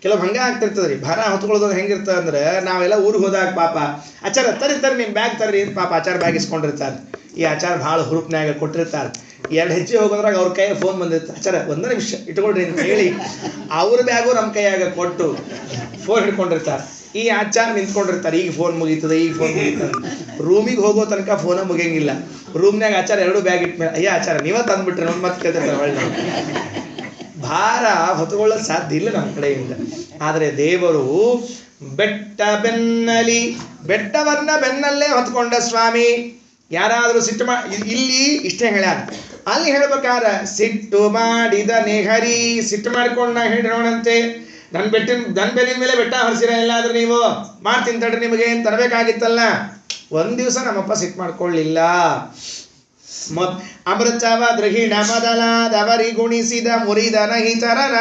ಕೆಲವು ಹಂಗೆ ಆಗ್ತಿರ್ತದೆ ರೀ. ಭಾರ ಹೊತ್ಕೊಳ್ಳೋದು ಹೆಂಗಿರ್ತದೆ ಅಂದ್ರೆ, ನಾವೆಲ್ಲ ಊರಿಗೆ ಹೋದಾಗ ಪಾಪ ಆಚಾರ ತರ್ರಿ ನಿಮ್ಮ ಬ್ಯಾಗ್ ತರ್ರಿ ಅಂತ ಪಾಪ ಆಚಾರ ಬ್ಯಾಗ್ ಇಸ್ಕೊಂಡಿರ್ತಾರೆ. ಈ ಆಚಾರ ಭಾಳ ಹುರುಪ್ನಾಗ ಕೊಟ್ಟಿರ್ತಾರೆ. 2 ಹೆಜ್ಜೆ ಹೋಗೋದ್ರಾಗ ಅವ್ರ ಕೈಯಾಗ ಫೋನ್ ಬಂದಿರ್ತಾರೆ, ಆಚಾರ 1 ನಿಮಿಷ ಇಟ್ಕೊಳ್ರಿ ಅಂತ ಹೇಳಿ ಅವ್ರ ಬ್ಯಾಗು ನಮ್ಮ ಕೈಯಾಗ ಕೊಟ್ಟು ಫೋನ್ ಹಿಡ್ಕೊಂಡಿರ್ತಾರೆ. ಈ ಆಚಾರ ನಿಂತ್ಕೊಂಡಿರ್ತಾರೆ, ಈಗ ಫೋನ್ ಮುಗೀತದೆ, ಈಗ ಫೋನ್ ಮುಗೀತದೆ. ರೂಮಿಗೆ ಹೋಗೋ ತನಕ ಫೋನ ಮುಗಿಯಂಗಿಲ್ಲ. ರೂಮ್ನಾಗ ಆಚಾರ 2 ಬ್ಯಾಗ್ ಇಟ್ಮೇಲೆ, ಅಯ್ಯ ಆಚಾರ ನೀವೇ ತಂದುಬಿಟ್ರೆ ನೋಡಿ ಮತ್ತೆ ಕೇಳ್ತಿರ್ತಾರೆ ಒಳ್ಳೆ. ಭಾರ ಹೊತ್ತುಕೊಳ್ಳೋದು ಸಾಧ್ಯ ಇಲ್ಲ ನಮ್ಮ ಕಡೆಯಿಂದ. ಆದರೆ ದೇವರು ಬೆಟ್ಟವನ್ನ ಬೆನ್ನಲ್ಲೇ ಹೊತ್ಕೊಂಡ ಸ್ವಾಮಿ. ಯಾರಾದರೂ ಸಿಟ್ಟು ಇಲ್ಲಿ ಇಷ್ಟೇ ಹೇಳ್ಯಾರ. ಅಲ್ಲಿ ಹೇಳ್ಬೇಕಾರ ಸಿಟ್ಟು ಮಾಡಿದ ನೆಹರಿ, ಸಿಟ್ಟು ಮಾಡ್ಕೊಂಡ ಹೇಳಿರೋಣಂತೆ, ನನ್ನ ಬೆನ್ನಿನ ಮೇಲೆ ಬೆಟ್ಟ ಹರಿಸಿರ ಎಲ್ಲಾದ್ರೂ ನೀವು ಮಾಡ್ತೀನಿ ತಡ್ರಿ ನಿಮಗೆ ಏನು ತರಬೇಕಾಗಿತ್ತಲ್ಲ. ಒಂದು ದಿವಸ ನಮ್ಮಪ್ಪ ಸಿಟ್ಟು ಮಾಡ್ಕೊಳ್ಳಿಲ್ಲ. ಅಮೃತವ ದೃಹಿಣ ಮೊದಲಾದವರಿ ಗುಣಿಸಿದ ಮುರಿದನ ಹಿತರನ.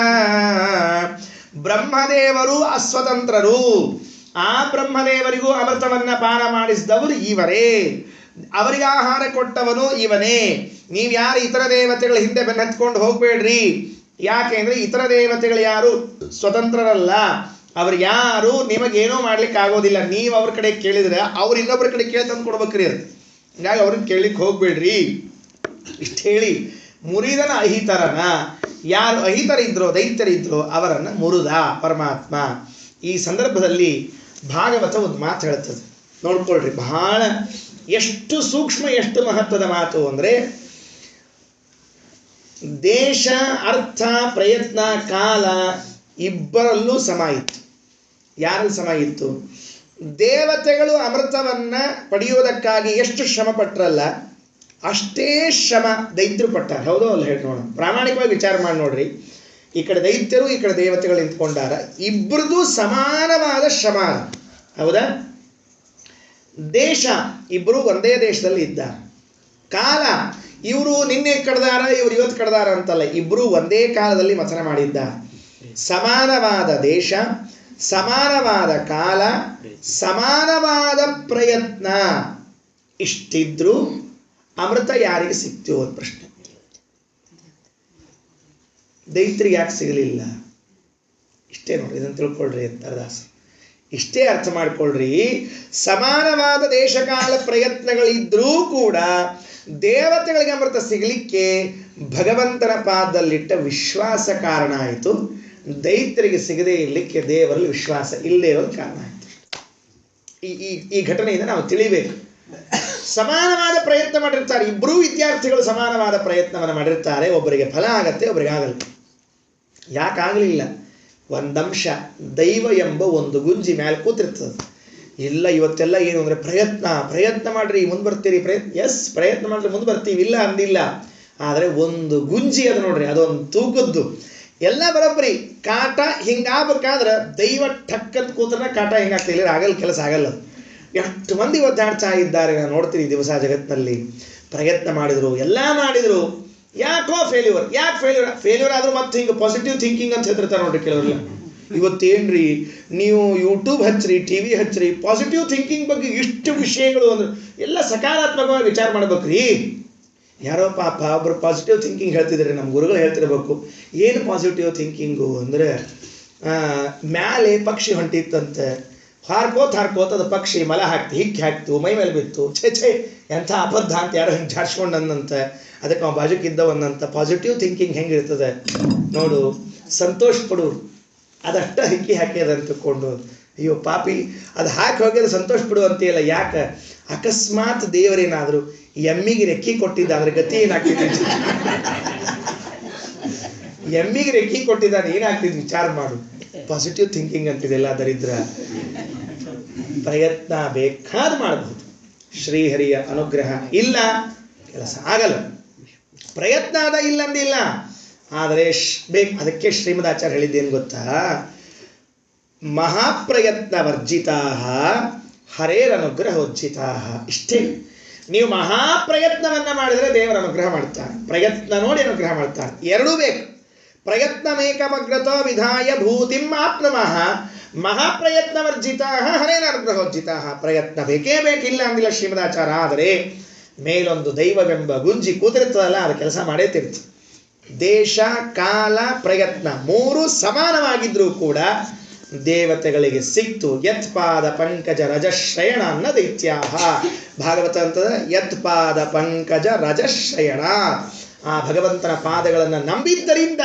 ಬ್ರಹ್ಮದೇವರು ಅಸ್ವತಂತ್ರರು. ಆ ಬ್ರಹ್ಮದೇವರಿಗೂ ಅಮೃತವನ್ನ ಪಾನ ಮಾಡಿಸಿದವರು ಇವರೇ, ಅವರಿಗೆ ಆಹಾರ ಕೊಟ್ಟವನು ಇವನೇ. ನೀವ್ಯಾರು ಇತರ ದೇವತೆಗಳ ಹಿಂದೆ ಬೆನ್ನತ್ಕೊಂಡು ಹೋಗ್ಬೇಡ್ರಿ. ಯಾಕೆ ಅಂದ್ರೆ ಇತರ ದೇವತೆಗಳು ಯಾರು ಸ್ವತಂತ್ರರಲ್ಲ, ಅವ್ರು ಯಾರು ನಿಮಗೇನೋ ಮಾಡ್ಲಿಕ್ಕೆ ಆಗೋದಿಲ್ಲ. ನೀವು ಅವ್ರ ಕಡೆ ಕೇಳಿದ್ರೆ ಅವ್ರು ಇನ್ನೊಬ್ಬರ ಕಡೆ ಕೇಳಿ ತಂದು ಕೊಡ್ಬೇಕ್ರಿ. ಅದು ಹೀಗಾಗಿ ಅವ್ರನ್ನ ಕೇಳಲಿಕ್ಕೆ ಹೋಗ್ಬೇಡ್ರಿ. ಇಷ್ಟು ಹೇಳಿ ಮುರಿದನ ಅಹಿತರನ, ಯಾರು ಅಹಿತರಿದ್ರೋ ದೈತ್ಯರಿದ್ರೋ ಅವರನ್ನ ಮುರಿದ ಪರಮಾತ್ಮ. ಈ ಸಂದರ್ಭದಲ್ಲಿ ಭಾಗವತ ಒಂದು ಮಾತು ಹೇಳ್ತದೆ, ನೋಡ್ಕೊಳ್ರಿ. ಬಹಳ ಎಷ್ಟು ಸೂಕ್ಷ್ಮ, ಎಷ್ಟು ಮಹತ್ವದ ಮಾತು ಅಂದರೆ, ದೇಶ ಅರ್ಥ ಪ್ರಯತ್ನ ಕಾಲ ಇಬ್ಬರಲ್ಲೂ ಸಮ ಇತ್ತು. ಯಾರಲ್ಲಿ ಸಮ ಇತ್ತು? ದೇವತೆಗಳು ಅಮೃತವನ್ನ ಪಡೆಯುವುದಕ್ಕಾಗಿ ಎಷ್ಟು ಶ್ರಮ ಪಟ್ರಲ್ಲ, ಅಷ್ಟೇ ಶ್ರಮ ದೈತ್ಯರು ಪಟ್ಟಾರ. ಹೌದೋ ಅಲ್ಲ ಹೇಳಿ ನೋಡೋಣ. ಪ್ರಾಮಾಣಿಕವಾಗಿ ವಿಚಾರ ಮಾಡಿ ನೋಡ್ರಿ. ಈ ಕಡೆ ದೈತ್ಯರು, ಈ ಕಡೆ ದೇವತೆಗಳು ನಿಂತ್ಕೊಂಡಾರ. ಇಬ್ಬರದು ಸಮಾನವಾದ ಶ್ರಮ. ಹೌದಾ? ದೇಶ ಇಬ್ಬರು ಒಂದೇ ದೇಶದಲ್ಲಿ ಇದ್ದಾರೆ. ಕಾಲ ಇವರು ನಿನ್ನೆ ಕಡ್ದಾರ, ಇವರು ಇವತ್ತು ಕಡ್ದಾರ ಅಂತಲ್ಲ, ಇಬ್ಬರು ಒಂದೇ ಕಾಲದಲ್ಲಿ ಮಥನ ಮಾಡಿದ್ದಾರೆ. ಸಮಾನವಾದ ದೇಶ, ಸಮಾನವಾದ ಕಾಲ, ಸಮಾನವಾದ ಪ್ರಯತ್ನ. ಇಷ್ಟಿದ್ರು ಅಮೃತ ಯಾರಿಗೆ ಸಿಕ್ತು ಅಂತ ಪ್ರಶ್ನೆ. ದೈತ್ರಿಗೆ ಯಾಕೆ ಸಿಗಲಿಲ್ಲ? ಇಷ್ಟೇ ನೋಡ್ರಿ, ಇದನ್ನು ತಿಳ್ಕೊಳ್ರಿ ಅಂತಾರೆ ದಾಸರು. ಇಷ್ಟೇ ಅರ್ಥ ಮಾಡ್ಕೊಳ್ರಿ. ಸಮಾನವಾದ ದೇಶಕಾಲ ಪ್ರಯತ್ನಗಳಿದ್ರೂ ಕೂಡ ದೇವತೆಗಳಿಗೆ ಅಮೃತ ಸಿಗಲಿಕ್ಕೆ ಭಗವಂತನ ಪಾದದಲ್ಲಿಟ್ಟ ವಿಶ್ವಾಸ ಕಾರಣ ಆಯಿತು. ದೈತ್ಯರಿಗೆ ಸಿಗದೇ ಇರಲಿಕ್ಕೆ ದೇವರಲ್ಲಿ ವಿಶ್ವಾಸ ಇಲ್ಲದೆ ಇರೋದು ಕಾರಣ ಆಯಿತು. ಈ ಘಟನೆಯಿಂದ ನಾವು ತಿಳಿಬೇಕು. ಸಮಾನವಾದ ಪ್ರಯತ್ನ ಮಾಡಿರ್ತಾರೆ ಇಬ್ಬರೂ ವಿದ್ಯಾರ್ಥಿಗಳು, ಸಮಾನವಾದ ಪ್ರಯತ್ನವನ್ನು ಮಾಡಿರ್ತಾರೆ. ಒಬ್ಬರಿಗೆ ಫಲ ಆಗತ್ತೆ, ಒಬ್ಬರಿಗೆ ಆಗಲ್ಲ. ಯಾಕಾಗಲಿಲ್ಲ? ಒಂದಂಶ ದೈವ ಎಂಬ ಒಂದು ಗುಂಜಿ ಮೇಲೆ ಕೂತಿರ್ತದೆ. ಇಲ್ಲ ಇವತ್ತೆಲ್ಲ ಏನು ಅಂದರೆ ಪ್ರಯತ್ನ ಮಾಡ್ರಿ ಮುಂದೆ ಬರ್ತೀರಿ, ಪ್ರಯತ್ನ ಮಾಡ್ರಿ ಮುಂದೆ ಬರ್ತೀವಿ, ಇಲ್ಲ ಅಂದಿಲ್ಲ. ಆದರೆ ಒಂದು ಗುಂಜಿ ಅದು ನೋಡ್ರಿ, ಅದೊಂದು ತೂಕದ್ದು. ಎಲ್ಲ ಬರೋಬ್ಬರಿ ಕಾಟ ಹಿಂಗಾಗಬೇಕಾದ್ರೆ ದೈವ ಠಕ್ಕಂತ ಕೂತ್ರನ ಕಾಟ ಹಿಂಗಾಗ್ತಿಲ್ಲ, ಆಗಲ್ಲ, ಕೆಲಸ ಆಗಲ್ಲ. ಎಷ್ಟು ಮಂದಿ ಒದ್ದಾಡ್ತಾ ಇದ್ದಾರೆ ನಾನು ನೋಡ್ತೀನಿ ದಿವಸ ಜಗತ್ತಿನಲ್ಲಿ. ಪ್ರಯತ್ನ ಮಾಡಿದ್ರು, ಎಲ್ಲ ಮಾಡಿದ್ರು, ಯಾಕೋ ಫೇಲ್ಯೂರ್. ಯಾಕೆ ಫೇಲ್ಯೂರ್ ಆದರೂ ಮತ್ತೆ ಹಿಂಗೆ ಪಾಸಿಟಿವ್ ಥಿಂಕಿಂಗ್ ಅಂತ ಹೇಳ್ತಿರ್ತಾರೆ ನೋಡ್ರಿ ಕೆಲವರೆಲ್ಲ. ಇವತ್ತೇನ್ರಿ ನೀವು ಯೂಟ್ಯೂಬ್ ಹಚ್ಚ್ರಿ, TV ಹಚ್ಚ್ರಿ, ಪಾಸಿಟಿವ್ ಥಿಂಕಿಂಗ್ ಬಗ್ಗೆ ಇಷ್ಟು ವಿಷಯಗಳು ಅಂದ್ರೆ ಎಲ್ಲ ಸಕಾರಾತ್ಮಕವಾಗಿ ವಿಚಾರ ಮಾಡ್ಬೇಕ್ರಿ. ಯಾರೋ ಪಾಪ ಒಬ್ಬರು ಪಾಸಿಟಿವ್ ಥಿಂಕಿಂಗ್ ಹೇಳ್ತಿದ್ದಾರೆ, ನಮ್ಮ ಗುರುಗಳು ಹೇಳ್ತಿರ್ಬೇಕು. ಏನು ಪಾಸಿಟಿವ್ ಥಿಂಕಿಂಗು ಅಂದರೆ, ಮ್ಯಾಲೆ ಪಕ್ಷಿ ಹೊಂಟಿತ್ತಂತೆ, ಹಾರ್ಕೋತ ಅದು ಪಕ್ಷಿ ಮಲ ಹಿಕ್ಕಿ ಹಾಕ್ತು, ಮೈ ಮೇಲೆ ಬಿತ್ತು, ಛೇ ಎಂಥ ಅಬದ್ಧ ಅಂತ ಯಾರೋ ಹಿಂಗೆ ಜಾಡ್ಸ್ಕೊಂಡಂದಂತೆ, ಅದಕ್ಕೆ ನಾವು ಬಾಜುಕಿದ್ದವನ್ನಂತ. ಪಾಸಿಟಿವ್ ಥಿಂಕಿಂಗ್ ಹೆಂಗಿರ್ತದೆ ನೋಡು, ಸಂತೋಷ ಪಡು, ಅದಷ್ಟ ಹಿಕ್ಕಿ ಹಾಕ್ಯದ ಅಂತ ತಿಳ್ಕೊಂಡು, ಅಯ್ಯೋ ಪಾಪಿ ಅದು ಹಾಕಿ ಹೋಗ್ಯದ ಸಂತೋಷ ಪಡು ಅಂತೀಯಲ್ಲ. ಯಾಕೆ? ಅಕಸ್ಮಾತ್ ದೇವರೇನಾದರೂ ಎಮ್ಮಿಗೆ ರೆಕ್ಕಿ ಕೊಟ್ಟಿದ್ದಾದ್ರೆ ಗತಿ ಏನಾಗ್ತಿದ್ವಿ? ಎಮ್ಮಿಗೆ ರೆಕ್ಕಿ ಕೊಟ್ಟಿದ್ದಾನೆ ಏನಾಗ್ತಿದ್ ವಿಚಾರ ಮಾಡು. ಪಾಸಿಟಿವ್ ಥಿಂಕಿಂಗ್ ಅಂತಿದೆಲ್ಲ ದರಿದ್ರ. ಪ್ರಯತ್ನ ಬೇಕಾದ ಮಾಡಬಹುದು, ಶ್ರೀಹರಿಯ ಅನುಗ್ರಹ ಇಲ್ಲ ಕೆಲಸ ಆಗಲ್ಲ. ಪ್ರಯತ್ನ ಅದ ಇಲ್ಲಂದಿಲ್ಲ, ಆದರೆ ಬೇಕು. ಅದಕ್ಕೆ ಶ್ರೀಮದಾಚಾರ್ಯ ಹೇಳಿದ್ದೇನು ಗೊತ್ತಾ? ಮಹಾಪ್ರಯತ್ನ ವರ್ಜಿತಾ ಹರೇರ ಅನುಗ್ರಹೋಜ್ಜಿತಾ. ಇಷ್ಟೇ. ನೀವು ಮಹಾಪ್ರಯತ್ನವನ್ನ ಮಾಡಿದರೆ ದೇವರ ಅನುಗ್ರಹ ಮಾಡ್ತಾನೆ, ಪ್ರಯತ್ನ ನೋಡಿ ಅನುಗ್ರಹ ಮಾಡ್ತಾನೆ. ಎರಡೂ ಬೇಕು. ಪ್ರಯತ್ನಮೇಕಮಗ್ರತೋ ವಿಧಾಯ ಭೂತಿಂ ಆಪ್ನಮಃ ಮಹಾಪ್ರಯತ್ನ ವರ್ಜಿತಾ ಹರೇನ ಅನುಗ್ರಹೋಜ್ಜಿತಾ. ಪ್ರಯತ್ನ ಬೇಕೇ ಬೇಕಿಲ್ಲ ಅಂದಿಲ್ಲ ಶ್ರೀಮದಾಚಾರ. ಆದರೆ ಮೇಲೊಂದು ದೈವವೆಂಬ ಗುಂಜಿ ಕೂತಿರ್ತದಲ್ಲ, ಅದು ಕೆಲಸ ಮಾಡೇ ತಿರ್ತು. ದೇಶ ಕಾಲ ಪ್ರಯತ್ನ ಮೂರು ಸಮಾನವಾಗಿದ್ರೂ ಕೂಡ ದೇವತೆಗಳಿಗೆ ಸಿಕ್ತು. ಯತ್ಪಾದ ಪಂಕಜ ರಜಶ್ರಯಣ ಅನ್ನ ದೈತ್ಯಾಹ. ಭಾಗವತ ಅಂತದ ಯತ್ಪಾದ ಪಂಕಜ ರಜಶ್ರಯಣ. ಆ ಭಗವಂತನ ಪಾದಗಳನ್ನು ನಂಬಿದ್ದರಿಂದ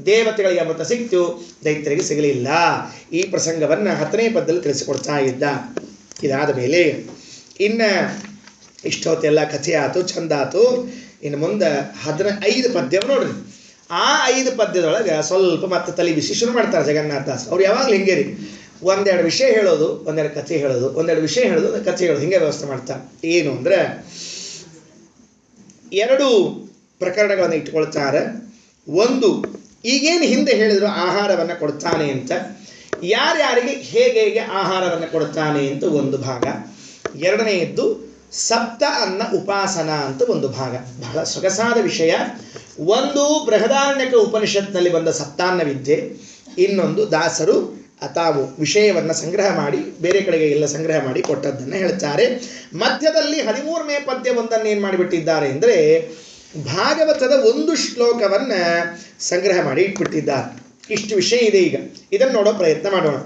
ದೇವತೆಗಳಿಗೆ ಅಮೃತ ಸಿಕ್ತು, ದೈತ್ಯರಿಗೆ ಸಿಗಲಿಲ್ಲ. ಈ ಪ್ರಸಂಗವನ್ನು 10ನೇ ಪದ್ಯದಲ್ಲಿ ತಿಳಿಸಿಕೊಡ್ತಾ ಇದ್ದ. ಇದಾದ ಮೇಲೆ ಇನ್ನು ಇಷ್ಟೊತ್ತೆಲ್ಲ ಕಥೆ ಆತು, ಚಂದ ಆತು. ಇನ್ನು ಮುಂದೆ 15 ಪದ್ಯ ನೋಡ್ರಿ. ಆ 5 ಪದ್ಯದೊಳಗೆ ಸ್ವಲ್ಪ ಮತ್ತೆ ತಲೆ ಬಿಸಿ ಶುರು ಮಾಡ್ತಾರೆ ಜಗನ್ನಾಥದಾಸ್. ಅವ್ರು ಯಾವಾಗಲೂ ಹಿಂಗೆ ರೀ, ಒಂದೆರಡು ವಿಷಯ ಹೇಳೋದು, ಒಂದೆರಡು ಕಥೆ ಹೇಳೋದು, ಒಂದೆರಡು ವಿಷಯ ಹೇಳೋದು, ಒಂದು ಕಥೆ ಹೇಳೋದು, ಹಿಂಗೆ ವ್ಯವಸ್ಥೆ ಮಾಡ್ತಾರೆ. ಏನು ಅಂದರೆ 2 ಪ್ರಕರಣಗಳನ್ನು ಇಟ್ಕೊಳ್ತಾರೆ. ಒಂದು, ಈಗೇನು ಹಿಂದೆ ಹೇಳಿದ್ರು ಆಹಾರವನ್ನು ಕೊಡ್ತಾನೆ ಅಂತ, ಯಾರ್ಯಾರಿಗೆ ಹೇಗೆ ಹೇಗೆ ಆಹಾರವನ್ನು ಕೊಡ್ತಾನೆ ಅಂತ ಒಂದು ಭಾಗ. ಎರಡನೆಯದ್ದು ಸಪ್ತ ಅನ್ನ ಉಪಾಸನ ಅಂತ ಒಂದು ಭಾಗ. ಬಹಳ ಸೊಗಸಾದ ವಿಷಯ. ಒಂದು ಬೃಹದಾರಣ್ಯಕ ಉಪನಿಷತ್ನಲ್ಲಿ ಬಂದ ಸಪ್ತಾನ್ನ ವಿದ್ಯೆ, ಇನ್ನೊಂದು ದಾಸರು ತಾವು ವಿಷಯವನ್ನು ಸಂಗ್ರಹ ಮಾಡಿ ಬೇರೆ ಕಡೆಗೆ ಎಲ್ಲ ಸಂಗ್ರಹ ಮಾಡಿ ಕೊಟ್ಟದ್ದನ್ನು ಹೇಳ್ತಾರೆ. ಮಧ್ಯದಲ್ಲಿ 13ನೇ ಪದ್ಯವೊಂದನ್ನು ಏನು ಮಾಡಿಬಿಟ್ಟಿದ್ದಾರೆ ಅಂದರೆ ಭಾಗವತದ ಒಂದು ಶ್ಲೋಕವನ್ನು ಸಂಗ್ರಹ ಮಾಡಿ ಇಟ್ಬಿಟ್ಟಿದ್ದಾರೆ. ಇಷ್ಟು ವಿಷಯ ಇದೆ. ಈಗ ಇದನ್ನು ನೋಡೋ ಪ್ರಯತ್ನ ಮಾಡೋಣ.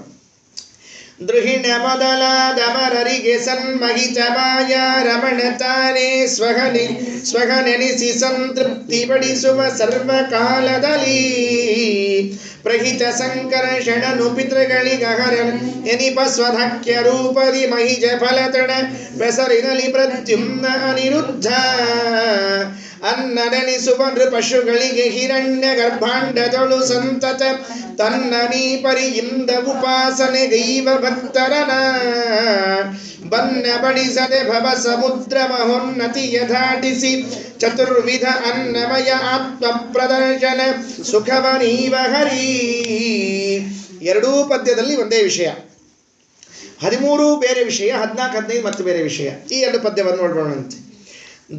ದೃಹಿಣ ಮೊದಲಾದಮರರಿಗೆ ಸನ್ಮಹಿತ ಮಾಯ ರಮಣ ತಾನೇ ಸ್ವಹನೆನಿಸಿ ಸಂತೃಪ್ತಿ ಪಡಿಸುವ ಸರ್ವಕಾಲದಲ್ಲಿ ಪ್ರಹಿತ ಸಂಕರ್ಷಣನು ಪಿತೃಗಳಿಗಹರ ಎನಿಪ ಸ್ವಧಕ್ಯ ರೂಪದಿ ಮಹಿಜ ಫಲತಡ ಬೆಸರಿನಲಿ ಪ್ರದ್ಯುಮ್ನ ಅನಿರುದ್ಧ ಅನ್ನನೆನಿಸುವ ನೃಪಶುಗಳಿಗೆ ಹಿರಣ್ಯ ಗರ್ಭಾಂಡದೊಳು ಸಂತತ ತನ್ನ ನೀಪರಿಯಿಂದ ಉಪಾಸನೆ ದೈವ ಭಕ್ತರನ ಬನ್ನ ಬಡಿಸದೆ ಭವ ಸಮುದ್ರ ಮಹೋನ್ನತಿಯ ದಾಟಿಸಿ ಚತುರ್ವಿಧ ಅನ್ನಮಯ ಆತ್ಮ ಪ್ರದರ್ಶನ ಸುಖವನೀವ ಹರಿ. 2 ಪದ್ಯದಲ್ಲಿ ಒಂದೇ ವಿಷಯ, 13 ಬೇರೆ ವಿಷಯ, 14, 15 ಮತ್ತೆ ಬೇರೆ ವಿಷಯ. ಈ 2 ಪದ್ಯವನ್ನು ನೋಡೋಣಂತೆ.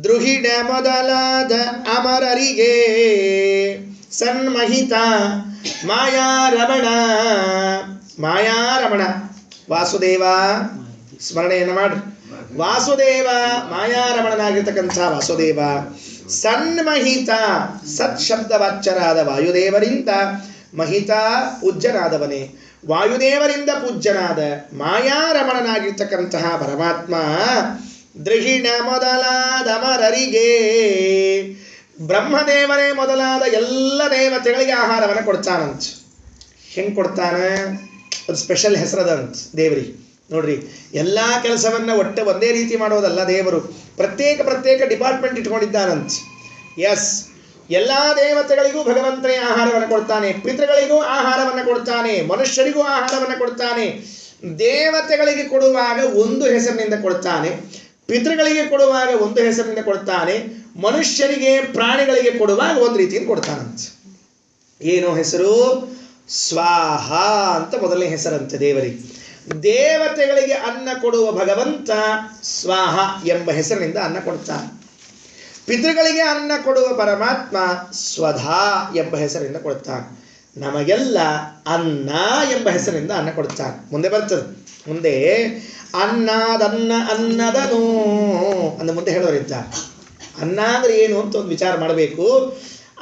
ದೃಹಿಡ ಮೊದಲಾದ ಅಮರರಿಗೆ ಸನ್ಮಹಿತ ಮಾಯಾರಮಣ. ಮಾಯಾರಮಣ ವಾಸುದೇವ ಸ್ಮರಣೆಯನ್ನು ಮಾಡ್ರಿ. ವಾಸುದೇವ ಮಾಯಾರಮಣನಾಗಿರ್ತಕ್ಕಂಥ ವಾಸುದೇವ ಸನ್ಮಹಿತ ಸತ್ಶಬ್ದವಾಚ್ಯರಾದ ವಾಯುದೇವರಿಂದ, ಮಹಿತ ಪೂಜ್ಯನಾದವನೇ, ವಾಯುದೇವರಿಂದ ಪೂಜ್ಯನಾದ ಮಾಯಾರಮಣನಾಗಿರ್ತಕ್ಕಂತಹ ಪರಮಾತ್ಮ ದೃಹಿಣ ಮೊದಲಾದ ಅಮರರಿಗೆ, ಬ್ರಹ್ಮದೇವರೇ ಮೊದಲಾದ ಎಲ್ಲ ದೇವತೆಗಳಿಗೆ ಆಹಾರವನ್ನು ಕೊಡ್ತಾನಂತ. ಹೆಂಗೆ ಕೊಡ್ತಾನೆ? ಒಂದು ಸ್ಪೆಷಲ್ ಹೆಸರದಂತ ದೇವರಿಗೆ. ನೋಡ್ರಿ, ಎಲ್ಲ ಕೆಲಸವನ್ನು ಒಂದೇ ರೀತಿ ಮಾಡೋದಲ್ಲ ದೇವರು. ಪ್ರತ್ಯೇಕ ಡಿಪಾರ್ಟ್ಮೆಂಟ್ ಇಟ್ಕೊಂಡಿದ್ದಾನಂತ. ಎಸ್, ಎಲ್ಲ ದೇವತೆಗಳಿಗೂ ಭಗವಂತನೇ ಆಹಾರವನ್ನು ಕೊಡ್ತಾನೆ, ಪಿತೃಗಳಿಗೂ ಆಹಾರವನ್ನು ಕೊಡ್ತಾನೆ, ಮನುಷ್ಯರಿಗೂ ಆಹಾರವನ್ನು ಕೊಡ್ತಾನೆ. ದೇವತೆಗಳಿಗೆ ಕೊಡುವಾಗ ಒಂದು ಹೆಸರಿನಿಂದ ಕೊಡ್ತಾನೆ, ಪಿತೃಗಳಿಗೆ ಕೊಡುವಾಗ ಒಂದು ಹೆಸರಿನಿಂದ ಕೊಡ್ತಾನೆ, ಮನುಷ್ಯರಿಗೆ ಪ್ರಾಣಿಗಳಿಗೆ ಕೊಡುವಾಗ ಒಂದು ರೀತಿಯಿಂದ ಕೊಡ್ತಾನಂತ. ಏನೋ ಹೆಸರು? ಸ್ವಾಹ ಅಂತ ಮೊದಲನೇ ಹೆಸರಂತೆ ದೇವರಿಗೆ. ದೇವತೆಗಳಿಗೆ ಅನ್ನ ಕೊಡುವ ಭಗವಂತ ಸ್ವಾಹ ಎಂಬ ಹೆಸರಿನಿಂದ ಅನ್ನ ಕೊಡ್ತಾನೆ. ಪಿತೃಗಳಿಗೆ ಅನ್ನ ಕೊಡುವ ಪರಮಾತ್ಮ ಸ್ವಧಾ ಎಂಬ ಹೆಸರಿನಿಂದ ಕೊಡ್ತಾನೆ. ನಮಗೆಲ್ಲ ಅನ್ನ ಎಂಬ ಹೆಸರಿನಿಂದ ಅನ್ನ ಕೊಡ್ತಾನೆ. ಮುಂದೆ ಬರ್ತದೆ, ಮುಂದೆ ಅನ್ನದನ್ನ ಅನ್ನದನು ಅಂದ ಮುಂದೆ ಹೇಳೋರಿದ್ದಾರೆ. ಅನ್ನ ಅಂದ್ರೆ ಏನು ಅಂತ ಒಂದು ವಿಚಾರ ಮಾಡಬೇಕು.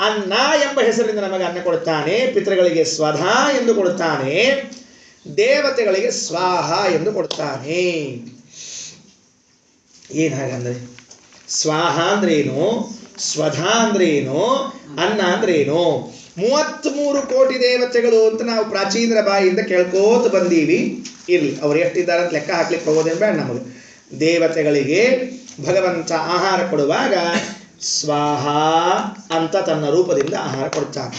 ಅನ್ನ ಎಂಬ ಹೆಸರಿನಿಂದ ನಮಗೆ ಅನ್ನ ಕೊಡ್ತಾನೆ, ಪಿತೃಗಳಿಗೆ ಸ್ವಧಾ ಎಂದು ಕೊಡ್ತಾನೆ, ದೇವತೆಗಳಿಗೆ ಸ್ವಾಹ ಎಂದು ಕೊಡ್ತಾನೆ. ಏನು ಹಾಗಂದ್ರೆ ಸ್ವಾಹ ಅಂದ್ರೆ ಏನು, ಸ್ವಧಾ ಅಂದ್ರೆ ಏನು, ಅನ್ನ ಅಂದ್ರೆ ಏನು? 33 ಕೋಟಿ ದೇವತೆಗಳು ಅಂತ ನಾವು ಪ್ರಾಚೀನರ ಬಾಯಿಯಿಂದ ಕೇಳ್ಕೋತ ಬಂದೀವಿ. ಇರಲಿ, ಅವ್ರು ಎಷ್ಟಿದ್ದಾರೆ ಅಂತ ಲೆಕ್ಕ ಹಾಕ್ಲಿಕ್ಕೆ ಹೋಗೋದೇನು ಬೇಡ ನಮಗೆ. ದೇವತೆಗಳಿಗೆ ಭಗವಂತ ಆಹಾರ ಕೊಡುವಾಗ ಸ್ವಾಹ ಅಂತ ತನ್ನ ರೂಪದಿಂದ ಆಹಾರ ಕೊಡ್ತಾನೆ.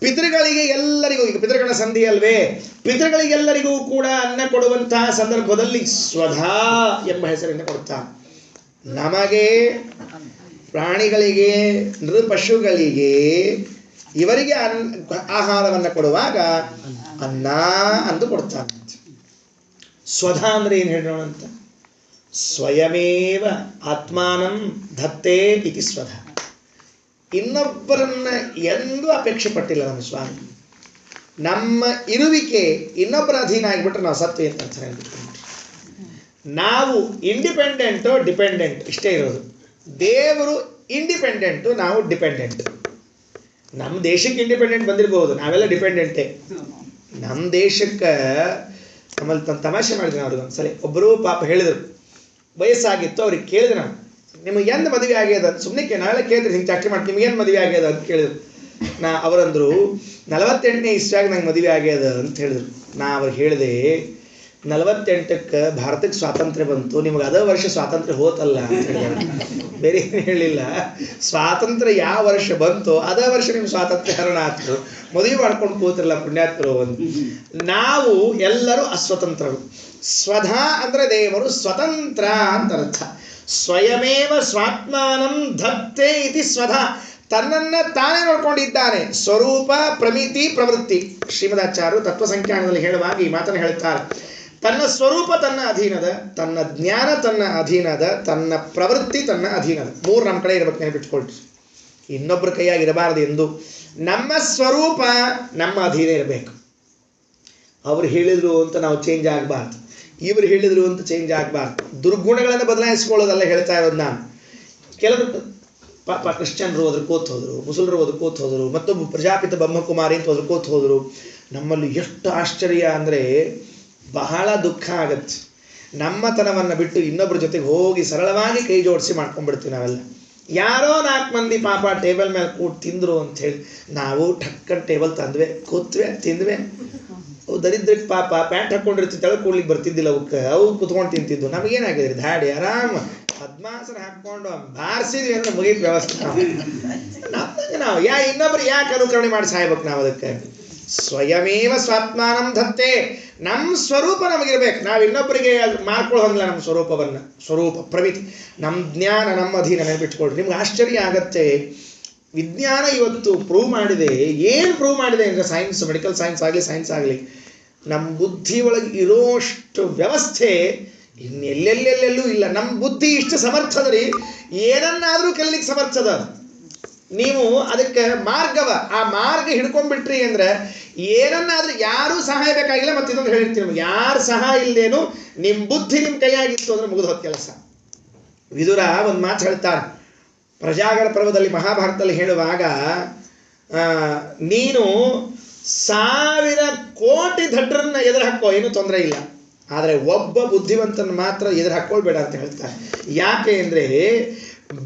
ಪಿತೃಗಳಿಗೆ ಎಲ್ಲರಿಗೂ, ಈಗ ಪಿತೃಗಳ ಸಂಧಿ ಅಲ್ವೇ, ಪಿತೃಗಳಿಗೆಲ್ಲರಿಗೂ ಕೂಡ ಅನ್ನ ಕೊಡುವಂತಹ ಸಂದರ್ಭದಲ್ಲಿ ಸ್ವಧಾ ಎಂಬ ಹೆಸರಿಂದ ಕೊಡ್ತಾನೆ. ನಮಗೆ, ಪ್ರಾಣಿಗಳಿಗೆ, ನೃಪಶುಗಳಿಗೆ, ಇವರಿಗೆ ಆಹಾರವನ್ನು ಕೊಡುವಾಗ ಅನ್ನ ಅಂದು ಕೊಡ್ತಾನೆ. ಸ್ವಧಾ ಅಂದ್ರೆ ಏನು ಹೇಳೋಣ ಅಂತ? ಸ್ವಯಮೇವ ಆತ್ಮಾನಂ ಧತ್ತೇ ಇತಿ ಸ್ವಧಾ. ಇನ್ನೊಬ್ಬರನ್ನ ಎಂದೂ ಅಪೇಕ್ಷೆ ಪಟ್ಟಿಲ್ಲ ನಮ್ಮ ಸ್ವಾಮಿ. ನಮ್ಮ ಇರುವಿಕೆ ಇನ್ನೊಬ್ಬರ ಅಧೀನ ಆಗಿಬಿಟ್ರೆ ನಾವು ಸತ್ವಿ ಅಂತ ಅರ್ಥ. ನಾವು ಇಂಡಿಪೆಂಡೆಂಟು ಡಿಪೆಂಡೆಂಟ್ ಇಷ್ಟೇ ಇರೋದು. ದೇವರು ಇಂಡಿಪೆಂಡೆಂಟು, ನಾವು ಡಿಪೆಂಡೆಂಟ್. ನಮ್ಮ ದೇಶಕ್ಕೆ ಇಂಡಿಪೆಂಡೆಂಟ್ ಬಂದಿರಬಹುದು, ನಾವೆಲ್ಲ ಡಿಪೆಂಡೆಂಟೇ. ನಮ್ಮ ದೇಶಕ್ಕೆ ನಮ್ಮಲ್ಲಿ ತಮಾಷೆ ಮಾಡಿದ್ರು ಅವ್ರಿಗೆ ಒಂದ್ಸಲ. ಒಬ್ಬರು ಪಾಪ ಹೇಳಿದರು, ವಯಸ್ಸಾಗಿತ್ತು, ಅವ್ರಿಗೆ ಕೇಳಿದೆ ನಾನು, ನಿಮಗೆ ಎಂದು ಮದುವೆ ಆಗ್ಯದ? ಸುಮ್ಮನೆ ನಾವೆಲ್ಲ ಕೇಳಿದ್ರಿ ಹಿಂಗೆ ಚಾಕರಿ ಮಾಡಿ, ನಿಮ್ಗೇನು ಮದುವೆ ಆಗ್ಯದ ಅಂತ ಕೇಳಿದ್ರು. ಅವರಂದರು 48ನೇ ಇಸ್ವಿಯಾಗಿ ನಂಗೆ ಮದುವೆ ಆಗ್ಯದ ಅಂತ ಹೇಳಿದ್ರು. ಅವ್ರಿಗೆ ಹೇಳಿದೆ, 48ಕ್ಕೆ ಭಾರತಕ್ಕೆ ಸ್ವಾತಂತ್ರ್ಯ ಬಂತು, ನಿಮ್ಗೆ ಅದೇ ವರ್ಷ ಸ್ವಾತಂತ್ರ್ಯ ಹೋತಲ್ಲ ಅಂತ ಹೇಳಿದ್ರು. ಬೇರೆ ಏನು ಹೇಳಿಲ್ಲ, ಸ್ವಾತಂತ್ರ್ಯ ಯಾವ ವರ್ಷ ಬಂತು ಅದೇ ವರ್ಷ ನಿಮ್ಮ ಸ್ವಾತಂತ್ರ್ಯ ಹರಣ ಆಗ್ತರು, ಮದುವೆ ಮಾಡ್ಕೊಂಡು ಕೂತಿರಲ್ಲ ಪುಣ್ಯಾತ್ಮರು. ಒಂದು ನಾವು ಎಲ್ಲರೂ ಅಸ್ವತಂತ್ರರು. ಸ್ವಧ ಅಂದರೆ ದೇವರು, ಸ್ವತಂತ್ರ ಅಂತ ಅರ್ಥ. ಸ್ವಯಮೇವ ಸ್ವಾತ್ಮಾನಂ ಧತ್ತೆ ಇತಿ ಸ್ವಧ, ತನ್ನನ್ನು ತಾನೇ ನೋಡ್ಕೊಂಡಿದ್ದಾನೆ. ಸ್ವರೂಪ ಪ್ರಮಿತಿ ಪ್ರವೃತ್ತಿ. ಶ್ರೀಮದಾಚಾರ್ಯರು ತತ್ವಸಂಖ್ಯಾನದಲ್ಲಿ ಹೇಳುವಾಗ ಈ ಮಾತನ್ನು ಹೇಳ್ತಾರೆ. ತನ್ನ ಸ್ವರೂಪ ತನ್ನ ಅಧೀನದ, ತನ್ನ ಜ್ಞಾನ ತನ್ನ ಅಧೀನದ, ತನ್ನ ಪ್ರವೃತ್ತಿ ತನ್ನ ಅಧೀನದ. ಮೂರು ನಮ್ಮ ಕಡೆ ಇರಬೇಕು, ನೆನಪಿಟ್ಕೊಳ್ರಿ. ಇನ್ನೊಬ್ಬರ ಕೈಯಾಗಿ ಇರಬಾರದು ಎಂದು. ನಮ್ಮ ಸ್ವರೂಪ ನಮ್ಮ ಅಧೀನ ಇರಬೇಕು. ಅವ್ರು ಹೇಳಿದ್ರು ಅಂತ ನಾವು ಚೇಂಜ್ ಆಗಬಾರ್ದು, ಇವರು ಹೇಳಿದ್ರು ಅಂತ ಚೇಂಜ್ ಆಗಬಾರ್ದು. ದುರ್ಗುಣಗಳನ್ನು ಬದಲಾಯಿಸ್ಕೊಳ್ಳೋದಲ್ಲ ಹೇಳ್ತಾ ಇರೋದು ನಾನು. ಕೆಲವರು ಪಾಪ ಕ್ರಿಶ್ಚಿಯನ್ರು ಹೋದ್ರು ಕೂತ್ ಹೋದರು, ಮುಸಲ್ರು ಹೋದ್ರು ಕೂತ್ ಹೋದರು, ಮತ್ತೊಬ್ಬ ಪ್ರಜಾಪಿತ ಬ್ರಹ್ಮಕುಮಾರಿ ಅಂತ ಹೋದ್ರು ಕೂತ್ ಹೋದರು. ನಮ್ಮಲ್ಲಿ ಎಷ್ಟು ಆಶ್ಚರ್ಯ ಅಂದರೆ ಬಹಳ ದುಃಖ ಆಗತ್ತೆ. ನಮ್ಮತನವನ್ನು ಬಿಟ್ಟು ಇನ್ನೊಬ್ಬರ ಜೊತೆಗೆ ಹೋಗಿ ಸರಳವಾಗಿ ಕೈ ಜೋಡಿಸಿ ಮಾಡ್ಕೊಂಡ್ಬಿಡ್ತೀವಿ ನಾವೆಲ್ಲ. ಯಾರೋ 4 ಮಂದಿ ಪಾಪ ಟೇಬಲ್ ಮೇಲೆ ಕೂತು ತಿಂದರು ಅಂಥೇಳಿ ನಾವು ಟಕ್ಕನ್ ಟೇಬಲ್ ತಂದ್ವಿ, ಕೂತ್ವೆ, ತಿಂದ್ವೆ. ಅವು ದರಿದ್ರಕ್ಕೆ ಪಾಪ ಪ್ಯಾಂಟ್ ಹಾಕ್ಕೊಂಡಿರ್ತಿತ್ತು, ತೆಳಗೆ ಕೂಡ್ಲಿಕ್ಕೆ ಬರ್ತಿದ್ದಿಲ್ಲ ಅವಕ್ಕೆ, ಅವು ಕುತ್ಕೊಂಡು ತಿಂತಿದ್ದು. ನಮಗೇನಾಗಿದ್ರಿ ದಾಡಿ ಆರಾಮ ಪದ್ಮಾಸನ ಹಾಕ್ಕೊಂಡು ಬಾರಿಸಿದ್ವಿ ಅಂದ್ರೆ ಮುಗಿದ ವ್ಯವಸ್ಥೆ. ನಾವು ಇನ್ನೊಬ್ರು ಯಾಕೆ ಅನುಕರಣೆ ಮಾಡಿ ಸಾಯ್ಬೇಕು ನಾವು? ಅದಕ್ಕೆ ಸ್ವಯಮೇವ ಸ್ವಾತ್ಮಾನಂ ಧತ್ತೆ, ನಮ್ಮ ಸ್ವರೂಪ ನಮಗಿರ್ಬೇಕು. ನಾವು ಇನ್ನೊಬ್ಬರಿಗೆ ಮಾಡ್ಕೊಳ್ಳೋ ಹಂಗಿಲ್ಲ ನಮ್ಮ ಸ್ವರೂಪವನ್ನು. ಸ್ವರೂಪ ಪ್ರಮಿತಿ, ನಮ್ಮ ಜ್ಞಾನ ನಮ್ಮ ಅಧೀನ. ನೆನಪಿಟ್ಕೊಳ್ರಿ, ನಿಮ್ಗೆ ಆಶ್ಚರ್ಯ ಆಗತ್ತೆ. ವಿಜ್ಞಾನ ಇವತ್ತು ಪ್ರೂವ್ ಮಾಡಿದೆ. ಏನು ಪ್ರೂವ್ ಮಾಡಿದೆ ಅಂದರೆ, ಸೈನ್ಸ್, ಮೆಡಿಕಲ್ ಸೈನ್ಸ್ ಆಗಲಿ, ನಮ್ಮ ಬುದ್ಧಿ ಒಳಗೆ ಇರೋಷ್ಟು ವ್ಯವಸ್ಥೆ ಇನ್ನೆಲ್ಲೆಲ್ಲೆಲ್ಲೂ ಇಲ್ಲ. ನಮ್ಮ ಬುದ್ಧಿ ಇಷ್ಟು ಸಮರ್ಥದ್ರಿ, ಏನನ್ನಾದರೂ ಕಲಿಲಿಕ್ಕೆ ಸಮರ್ಥದ. ನೀವು ಅದಕ್ಕೆ ಮಾರ್ಗವ, ಆ ಮಾರ್ಗ ಹಿಡ್ಕೊಂಡ್ಬಿಟ್ರಿ ಅಂದ್ರೆ ಏನನ್ನಾದ್ರೂ ಯಾರೂ ಸಹಾಯ ಬೇಕಾಗಿಲ್ಲ. ಮತ್ತೆ ಇದೊಂದು ಹೇಳಿರ್ತೀನಿ ನಿಮ್ಗೆ, ಯಾರು ಸಹಾಯ ಇಲ್ಲೇನು ನಿಮ್ಮ ಬುದ್ಧಿ ನಿಮ್ಮ ಕೈಯಾಗಿತ್ತು ಅಂದ್ರೆ ಮುಗಿದು ಹೋದ ಕೆಲಸ. ವಿದುರ ಒಂದು ಮಾತು ಹೇಳ್ತಾರೆ ಪ್ರಜಾಗಳ ಪರ್ವದಲ್ಲಿ, ಮಹಾಭಾರತದಲ್ಲಿ ಹೇಳುವಾಗ, ನೀನು 1000 ಕೋಟಿ ದಡ್ರನ್ನ ಎದುರು ಹಾಕೋ, ಏನೂ ತೊಂದರೆ ಇಲ್ಲ, ಆದರೆ ಒಬ್ಬ ಬುದ್ಧಿವಂತನ ಮಾತ್ರ ಎದುರು ಹಾಕ್ಕೊಳ್ಬೇಡ ಅಂತ ಹೇಳ್ತಾರೆ. ಯಾಕೆ ಅಂದರೆ,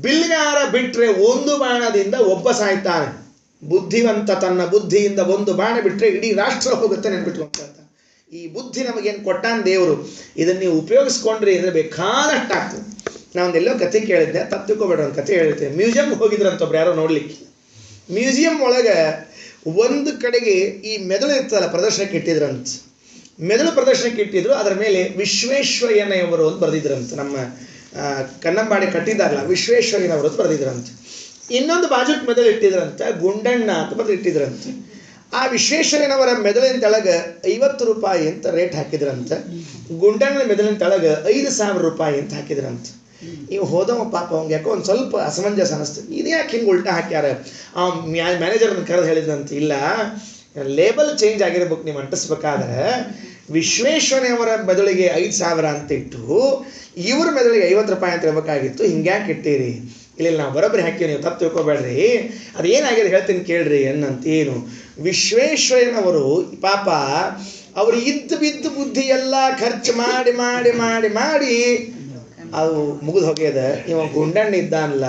ಬಿಲ್ಗಾರ ಬಿಟ್ಟರೆ 1 ಬಾಣದಿಂದ ಒಬ್ಬ ಸಾಯ್ತಾನೆ. ಬುದ್ಧಿವಂತ ತನ್ನ ಬುದ್ಧಿಯಿಂದ 1 ಬಾಣ ಬಿಟ್ಟರೆ ಇಡೀ ರಾಷ್ಟ್ರ ಹೋಗುತ್ತೆ. ನೆನ್ಬಿಟ್ಕೊಂತ ಈ ಬುದ್ಧಿ ನಮಗೇನು ಕೊಟ್ಟಾನ ದೇವರು, ಇದನ್ನು ನೀವು ಉಪಯೋಗಿಸ್ಕೊಂಡ್ರಿ ಅಂದರೆ ಬೇಕಾದಷ್ಟು ಆಗ್ತದೆ. ನಾವೊಂದೆಲ್ಲೋ ಕತೆ ಕೇಳಿದ್ದೆ, ತಪ್ಪು ತಿಳ್ಕೊಬೇಡ, ಒಂದು ಕತೆ ಹೇಳಿದ್ದೆ. ಮ್ಯೂಸಿಯಂಗೆ ಹೋಗಿದ್ರಂತೊಬ್ರು ಯಾರೋ ನೋಡ್ಲಿಕ್ಕೆ. ಮ್ಯೂಸಿಯಂ ಒಳಗೆ ಒಂದು ಕಡೆಗೆ ಈ ಮೆದುಳು ಇರ್ತದಲ್ಲ, ಪ್ರದರ್ಶನಕ್ಕೆ ಇಟ್ಟಿದ್ರಂತ. ಮೆದುಳು ಪ್ರದರ್ಶನಕ್ಕೆ ಇಟ್ಟಿದ್ರು, ಅದರ ಮೇಲೆ ವಿಶ್ವೇಶ್ವರಯ್ಯನವರು ಅಂತ ಬರೆದಿದ್ರಂತ. ನಮ್ಮ ಕನ್ನಂಬಾಡಿ ಕಟ್ಟಿದ್ದಾರಲ್ಲ, ವಿಶ್ವೇಶ್ವರಯ್ಯನವರು ಅಂತ ಬರೆದಿದ್ರಂತೆ. ಇನ್ನೊಂದು ಬಾಜುಕ್ ಮೆದುಳು ಇಟ್ಟಿದ್ರಂತ, ಗುಂಡಣ್ಣ ಅಂತ ಬರೆದು ಇಟ್ಟಿದ್ರಂತೆ. ಆ ವಿಶ್ವೇಶ್ವರಯ್ಯನವರ ಮೆದುಳಿನ ತೆಳಗೆ 50 ರೂಪಾಯಿ ಅಂತ ರೇಟ್ ಹಾಕಿದ್ರಂತೆ. ಗುಂಡಣ್ಣನ ಮೆದುಳಿನ ತೆಳಗೆ 5,000 ರೂಪಾಯಿ ಅಂತ ಹಾಕಿದ್ರಂತೆ. ಇವು ಹೋದವ ಪಾಪ ಅವ್ಗೆ ಯಾಕೋ ಒಂದು ಸ್ವಲ್ಪ ಅಸಮಂಜಸ ಅನಿಸ್ತು. ಇದು ಯಾಕೆ ಹಿಂಗೆ ಉಲ್ಟಾ ಹಾಕ್ಯಾರ? ಆ ಮ್ಯಾನೇಜರ್ನ ಕರೆದು ಹೇಳಿದ್ರಂತೆ, ಇಲ್ಲ ಲೇಬಲ್ ಚೇಂಜ್ ಆಗಿರ್ಬೇಕು, ನೀವು ಅಂಟಿಸ್ಬೇಕಾದ್ರೆ ವಿಶ್ವೇಶ್ವರಯ್ಯನವರ ಮೆದುಳಿಗೆ 5,000 ಅಂತ ಇಟ್ಟು ಇವ್ರ ಮೆದುಳಿಗೆ 50 ರೂಪಾಯಿ ಅಂತ ಇರಬೇಕಾಗಿತ್ತು, ಹಿಂಗ್ಯಾಕೆ ಇಟ್ಟಿರಿ? ಇಲ್ಲ ನಾವು ಬರೋಬ್ಬರಿ ಹಾಕಿ, ನೀವು ತಪ್ಪು ತಿಳ್ಕೊಬೇಡ್ರಿ, ಅದೇನಾಗಿದೆ ಹೇಳ್ತೀನಿ ಕೇಳ್ರಿ ಅನ್ನಂತ. ಏನು ವಿಶ್ವೇಶ್ವರಯ್ಯನವರು ಪಾಪ ಅವರು ಇದ್ದು ಬಿದ್ದು ಬುದ್ಧಿ ಎಲ್ಲ ಖರ್ಚು ಮಾಡಿ ಮಾಡಿ ಮಾಡಿ ಮಾಡಿ ಅದು ಮುಗಿದು ಹೋಗ್ಯದ. ಇವ ಗುಂಡಣ್ಣ ಇದ್ದಾನಲ್ಲ,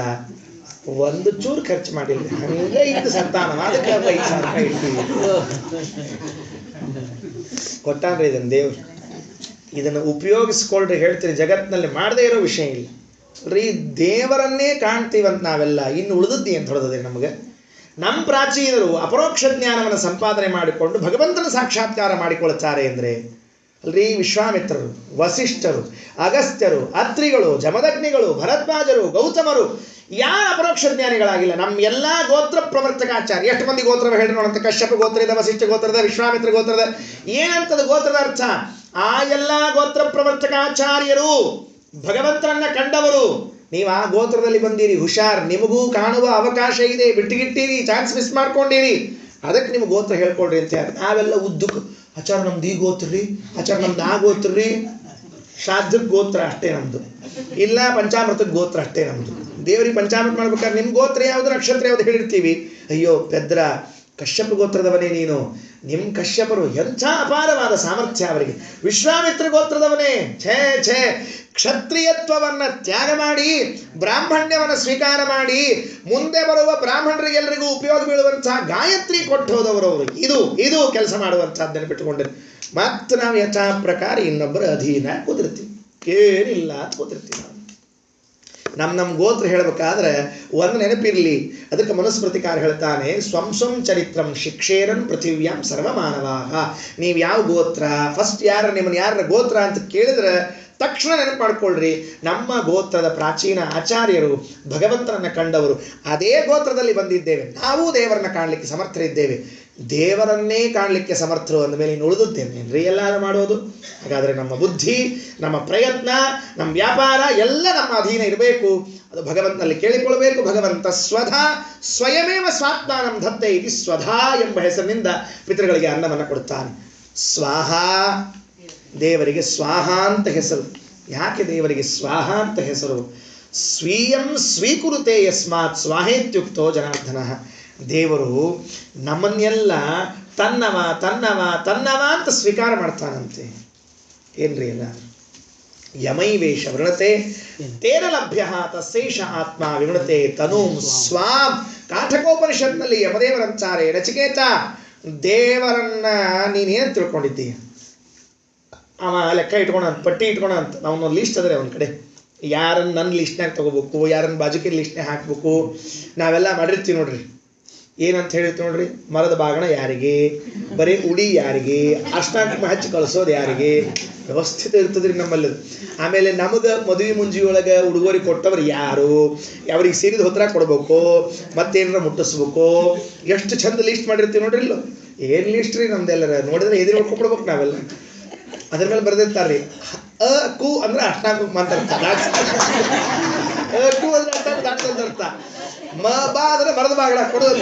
ಒಂದು ಚೂರು ಖರ್ಚು ಮಾಡಿಲ್ಲ, ಹಂಗೆ ಇದ್ದು ಸಂತಾನ, ಅದಕ್ಕೆ 5,000 ರೂಪಾಯಿ ಇಡ್ತೀವಿ. ಕೊಟ್ಟಾನ್ರಿ ಇದನ್ನು ದೇವ್ರು. ಇದನ್ನು ಉಪಯೋಗಿಸ್ಕೊಳ್ರಿ. ಹೇಳ್ತೀರಿ, ಜಗತ್ತಿನಲ್ಲಿ ಮಾಡದೇ ಇರೋ ವಿಷಯ ಇಲ್ಲ ರೀ. ದೇವರನ್ನೇ ಕಾಣ್ತೀವಂತ ನಾವೆಲ್ಲ, ಇನ್ನು ಉಳಿದದ್ದು ಏನು ಹೊಡೆದದೆ ನಮಗೆ? ನಮ್ಮ ಪ್ರಾಚೀನರು ಅಪರೋಕ್ಷ ಜ್ಞಾನವನ್ನು ಸಂಪಾದನೆ ಮಾಡಿಕೊಂಡು ಭಗವಂತನ ಸಾಕ್ಷಾತ್ಕಾರ ಮಾಡಿಕೊಳ್ಳುತ್ತಾರೆ ಅಂದರೆ ಅಲ್ರಿ. ವಿಶ್ವಾಮಿತ್ರರು, ವಸಿಷ್ಠರು, ಅಗಸ್ತ್ಯರು, ಅತ್ರಿಗಳು, ಜಮದಗ್ನಿಗಳು, ಭರದ್ವಾಜರು, ಗೌತಮರು ಯಾರು ಅಪರೋಕ್ಷ ಜ್ಞಾನಿಗಳಾಗಿಲ್ಲ? ನಮ್ಮ ಎಲ್ಲ ಗೋತ್ರ ಪ್ರವರ್ತಕಾಚಾರ್ಯ. ಎಷ್ಟು ಮಂದಿ ಗೋತ್ರ ಹೇಳ್ರಿ ನೋಡಂತ? ಕಶ್ಯಪ ಗೋತ್ರದ, ವಸಿಷ್ಠ ಗೋತ್ರದ, ವಿಶ್ವಾಮಿತ್ರ ಗೋತ್ರದ. ಏನಂತದ ಗೋತ್ರದ ಅರ್ಥ? ಆ ಎಲ್ಲ ಗೋತ್ರ ಪ್ರವರ್ತಕಾಚಾರ್ಯರು ಭಗವಂತನನ್ನ ಕಂಡವರು. ನೀವು ಆ ಗೋತ್ರದಲ್ಲಿ ಬಂದಿರಿ, ಹುಷಾರ್, ನಿಮಗೂ ಕಾಣುವ ಅವಕಾಶ ಇದೆ, ಬಿಟ್ಟುಗಿಟ್ಟಿರಿ, ಚಾನ್ಸ್ ಮಿಸ್ ಮಾಡ್ಕೊಂಡಿರಿ, ಅದಕ್ಕೆ ನಿಮ್ಗೆ ಗೋತ್ರ ಹೇಳ್ಕೊಡ್ರಿ ಅಂತ ಹೇಳಿ. ನಾವೆಲ್ಲ ಉದ್ದಕ್ಕೆ ಆಚಾರ ನಮ್ದು ಈ ಗೋತ್ರ ರೀ, ಆಚಾರ ನಮ್ದು ಆ ಗೋತ್ರ ರೀ. ಶ್ರಾದ್ದಕ್ಕೆ ಗೋತ್ರ ಅಷ್ಟೇ ನಮ್ಮದು, ಇಲ್ಲ ಪಂಚಾಮೃತಕ್ಕೆ ಗೋತ್ರ ಅಷ್ಟೇ ನಮ್ಮದು. ದೇವರಿಗೆ ಪಂಚಾಮೃತ ಮಾಡ್ಬೇಕಾದ್ರೆ ನಿಮ್ಮ ಗೋತ್ರ ಯಾವುದು ನಕ್ಷತ್ರ ಯಾವುದು ಹೇಳಿರ್ತೀವಿ. ಅಯ್ಯೋ ಪೆದ್ರ ಕಶ್ಯಪ ಗೋತ್ರದವನೇ ನೀನು, ನಿಮ್ಮ ಕಶ್ಯಪರು ಎಂಥ ಅಪಾರವಾದ ಸಾಮರ್ಥ್ಯ ಅವರಿಗೆ. ವಿಶ್ವಾಮಿತ್ರ ಗೋತ್ರದವನೇ, ಛೇ ಛೇ, ಕ್ಷತ್ರಿಯತ್ವವನ್ನು ತ್ಯಾಗ ಮಾಡಿ ಬ್ರಾಹ್ಮಣ್ಯವನ್ನು ಸ್ವೀಕಾರ ಮಾಡಿ ಮುಂದೆ ಬರುವ ಬ್ರಾಹ್ಮಣರಿಗೆಲ್ಲರಿಗೂ ಉಪಯೋಗ ಬೀಳುವಂತಹ ಗಾಯತ್ರಿ ಕೊಟ್ಟು ಹೋದವರವರು. ಇದು ಕೆಲಸ ಮಾಡುವಂಥದ್ದನ್ನು ಬಿಟ್ಟುಕೊಂಡ್ರೆ ಮತ್ತೆ ನಾವು ಯಥಾ ಪ್ರಕಾರ ಇನ್ನೊಬ್ಬರ ಅಧೀನ ಕೂತಿರ್ತೀವಿ, ಏನಿಲ್ಲ ಅಂತ ಕೂತಿರ್ತೀವಿ. ನಾವು ನಮ್ಮ ಗೋತ್ರ ಹೇಳಬೇಕಾದ್ರೆ ಒಂದು ನೆನಪಿರಲಿ. ಅದಕ್ಕೆ ಮನುಸ್ಮೃತಿಕಾರ ಹೇಳ್ತಾನೆ, ಸ್ವಂ ಚರಿತ್ರಂ ಶಿಕ್ಷೇರನ್ ಪೃಥಿವ್ಯಾಂ ಸರ್ವಮಾನವಾಹ. ನೀವು ಯಾವ ಗೋತ್ರ, ಫಸ್ಟ್ ನಿಮ್ಮನ್ನು ಯಾರ ಗೋತ್ರ ಅಂತ ಕೇಳಿದ್ರೆ ತಕ್ಷಣ ನೆನಪು ಮಾಡ್ಕೊಳ್ರಿ, ನಮ್ಮ ಗೋತ್ರದ ಪ್ರಾಚೀನ ಆಚಾರ್ಯರು ಭಗವಂತನನ್ನು ಕಂಡವರು, ಅದೇ ಗೋತ್ರದಲ್ಲಿ ಬಂದಿದ್ದೇವೆ, ನಾವು ದೇವರನ್ನ ಕಾಣಲಿಕ್ಕೆ ಸಮರ್ಥರಿದ್ದೇವೆ. ದೇವರನ್ನೇ ಕಾಣಲಿಕ್ಕೆ ಸಮರ್ಥರು ಅಂದಮೇಲೆ ಇನ್ನು ಉಳಿದುತ್ತೇನೇನ್ರಿ ಎಲ್ಲರೂ ಮಾಡೋದು? ಹಾಗಾದರೆ ನಮ್ಮ ಬುದ್ಧಿ, ನಮ್ಮ ಪ್ರಯತ್ನ, ನಮ್ಮ ವ್ಯಾಪಾರ ಎಲ್ಲ ನಮ್ಮ ಅಧೀನ ಇರಬೇಕು. ಅದು ಭಗವಂತನಲ್ಲಿ ಕೇಳಿಕೊಳ್ಳಬೇಕು. ಭಗವಂತ ಸ್ವಧಾ ಸ್ವಯಮೇವ ಸ್ವಾತ್ಮಾನಂ ಧತ್ತೆ ಇತಿ ಸ್ವಧಾ ಎಂಬ ಹೆಸರಿನಿಂದ ಪಿತೃಗಳಿಗೆ ಅನ್ನವನ್ನು ಕೊಡುತ್ತಾನೆ. ಸ್ವಾಹ, ದೇವರಿಗೆ ಸ್ವಾಹ ಅಂತ ಹೆಸರು. ಯಾಕೆ ದೇವರಿಗೆ ಸ್ವಾಹ ಅಂತ ಹೆಸರು? ಸ್ವೀಯಂ ಸ್ವೀಕುರುತೆ ಯಸ್ಮಾತ್ ಸ್ವಾಹೇತ್ಯುಕ್ತೋ ಜನಾರ್ದನ. ದೇವರು ನಮ್ಮನ್ನೆಲ್ಲ ತನ್ನವ ತನ್ನವ ತನ್ನವ ಅಂತ ಸ್ವೀಕಾರ ಮಾಡ್ತಾನಂತೆ. ಏನ್ರಿ ಎಲ್ಲ ಯಮೈವೇಶ ವೃಣತೆ ತೇನ ಲಭ್ಯ ತಸ್ಸೇಷ ಆತ್ಮ ವಿವೃಣತೆ ತನೂಂ ಸ್ವಾಂ. ಕಾಠಕೋಪನಿಷತ್ನಲ್ಲಿ ಯಮದೇವರಂತಾರೆ, ನಚಿಕೇತ, ದೇವರನ್ನ ನೀನೇನು ತಿಳ್ಕೊಂಡಿದ್ದೀಯ? ಅವ ಲೆಕ್ಕ ಇಟ್ಕೊಳ ಅಂತ, ಪಟ್ಟಿ ಇಟ್ಕೊಳ ಅಂತ. ನಾವೊಂದು ಲಿಸ್ಟ್ ಅದ್ರೆ ಅವನ ಕಡೆ, ಯಾರನ್ನು ನನ್ನ ಲಿಸ್ಟ್ನಾಗ ತಗೋಬೇಕು, ಯಾರನ್ನು ಬಾಜುಕಿನ ಲಿಸ್ಟ್ನಾಗ ಹಾಕಬೇಕು, ನಾವೆಲ್ಲ ಮಾಡಿರ್ತೀವಿ ನೋಡ್ರಿ. ಏನಂತ ಹೇಳಿರ್ತೀವಿ ನೋಡ್ರಿ, ಮರದ ಬಾಗಣ ಯಾರಿಗೆ, ಬರೀ ಉಡಿ ಯಾರಿಗೆ, ಅಷ್ಟಾಂಕ ಹಚ್ಚಿ ಕಳಿಸೋದು ಯಾರಿಗೆ, ವ್ಯವಸ್ಥಿತ ಇರ್ತದ್ರಿ ನಮ್ಮಲ್ಲಿ. ಆಮೇಲೆ ನಮಗೆ ಮದುವೆ ಮುಂಜಿಯೊಳಗೆ ಉಡುಗೊರೆ ಕೊಟ್ಟವ್ರು ಯಾರು, ಅವ್ರಿಗೆ ಸೀರಿದ ಹೊತ್ರ ಕೊಡ್ಬೇಕು, ಮತ್ತೇನಾರ ಮುಟ್ಟಿಸ್ಬೇಕು, ಎಷ್ಟು ಚಂದ ಲಿಸ್ಟ್ ಮಾಡಿರ್ತೀವಿ ನೋಡ್ರಿ. ಇಲ್ಲೋ ಏನು ಲಿಸ್ಟ್ ರೀ ನಮ್ದೆಲ್ಲರ ನೋಡಿದ್ರೆ ಎದುರು ಹೊಡ್ಕೊಬಿಡ್ಬೇಕು ನಾವೆಲ್ಲ. ಅದ್ರ ಮೇಲೆ ಬರೆದಿರ್ತಾರ್ರಿ, ಕು ಅಂದ್ರೆ ಅಷ್ಟಾಂಕ ಮಾತಾಡ್ತಾರೆ, ಕು ಅಂದ್ರೆ ಅಷ್ಟಾಂಕ ಅರ್ಥ, ಬಾ ಅಂದ್ರೆ ಮರದ ಬಾಗಡ ಕೊಡೋದು.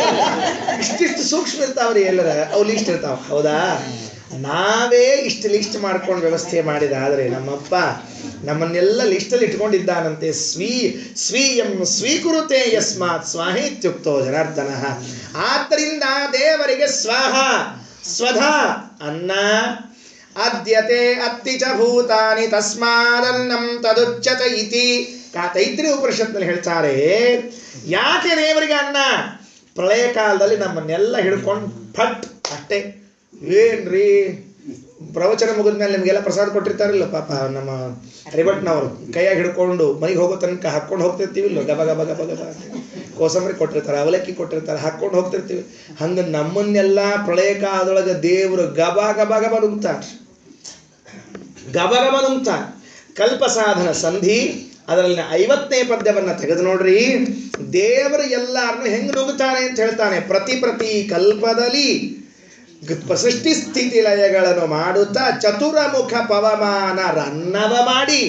ಇಷ್ಟಿಷ್ಟು ಸೂಕ್ಷ್ಮ ಇರ್ತಾವ್ರಿ ಎಲ್ಲರ, ಅವು ಲಿಸ್ಟ್ ಇರ್ತಾವ. ಹೌದಾ? ನಾವೇ ಇಷ್ಟು ಲಿಸ್ಟ್ ಮಾಡ್ಕೊಂಡು ವ್ಯವಸ್ಥೆ ಮಾಡಿದಾದ್ರೆ ನಮ್ಮಪ್ಪ ನಮ್ಮನ್ನೆಲ್ಲ ಲಿಸ್ಟಲ್ಲಿ ಇಟ್ಕೊಂಡಿದ್ದಾನಂತೆ. ಸ್ವೀಯಂ ಸ್ವೀಕುರುತೆ ಯಸ್ಮಾತ್ ಸ್ವಾಹೇತ್ಯುಕ್ತೋ ಜನಾರ್ದನ. ಆದ್ದರಿಂದ ದೇವರಿಗೆ ಸ್ವಾಹ ಸ್ವಧಾ ಅನ್ನ, ಅದ್ಯತೆ ಅತ್ತಿ ಚ ಭೂತಾನಿ ತಸ್ಮಾದನ್ನಂ ತದುಚ್ಯತೆ ಇತಿ. ತೈತ್ರಿ ಉಪನಿಷತ್ನಲ್ಲಿ ಹೇಳ್ತಾರೆ, ಯಾಕೆ ದೇವರಿಗೆ ಅನ್ನ? ಪ್ರಳಯ ಕಾಲದಲ್ಲಿ ನಮ್ಮನ್ನೆಲ್ಲ ಹಿಡ್ಕೊಂಡು ಫಟ್ ಅಷ್ಟೇ. ಏನ್ರಿ ಪ್ರವಚನ ಮುಗಿದ್ಮೇಲೆ ನಿಮಗೆಲ್ಲ ಪ್ರಸಾದ ಕೊಟ್ಟಿರ್ತಾರಿಲ್ಲ ಪಾಪ, ನಮ್ಮ ಹರಿಭಟ್ನವರು ಕೈಯಾಗಿ ಹಿಡ್ಕೊಂಡು ಮನೆಗೆ ಹೋಗೋ ತನಕ ಹಾಕ್ಕೊಂಡು ಹೋಗ್ತಿರ್ತೀವಿಲ್ಲ, ಗಬ ಗಬ ಗಬ ಗಬ ಕೋಸಂಬರಿ ಕೊಟ್ಟಿರ್ತಾರೆ, ಅವಲಕ್ಕಿ ಕೊಟ್ಟಿರ್ತಾರೆ, ಹಾಕ್ಕೊಂಡು ಹೋಗ್ತಿರ್ತೀವಿ. ಹಂಗೆ ನಮ್ಮನ್ನೆಲ್ಲ ಪ್ರಳಯ ಕಾಲದೊಳಗೆ ದೇವರು ಗಬ ಗಬ ಗಬ ನುಗ್ತಾರೆ, ಗಬ ಗಬ ನುಗ್ತಾರೆ. ಕಲ್ಪ ಸಾಧನ ಸಂಧಿ ಅದರಲ್ಲಿ 50ನೇ ಪದ್ಯವನ್ನು ತೆಗೆದು ನೋಡ್ರಿ. ದೇವರು ಎಲ್ಲರನ್ನು ಹೆಂಗೆ ನುಗ್ಗುತ್ತಾನೆ ಅಂತ ಹೇಳ್ತಾನೆ. ಪ್ರತಿ ಕಲ್ಪದಲ್ಲಿ ಸೃಷ್ಟಿ ಸ್ಥಿತಿ ಲಯಗಳನ್ನು ಮಾಡುತ್ತಾ ಚತುರಮುಖ ಪವಮಾನ ರನ್ನವ ಮಾಡಿ.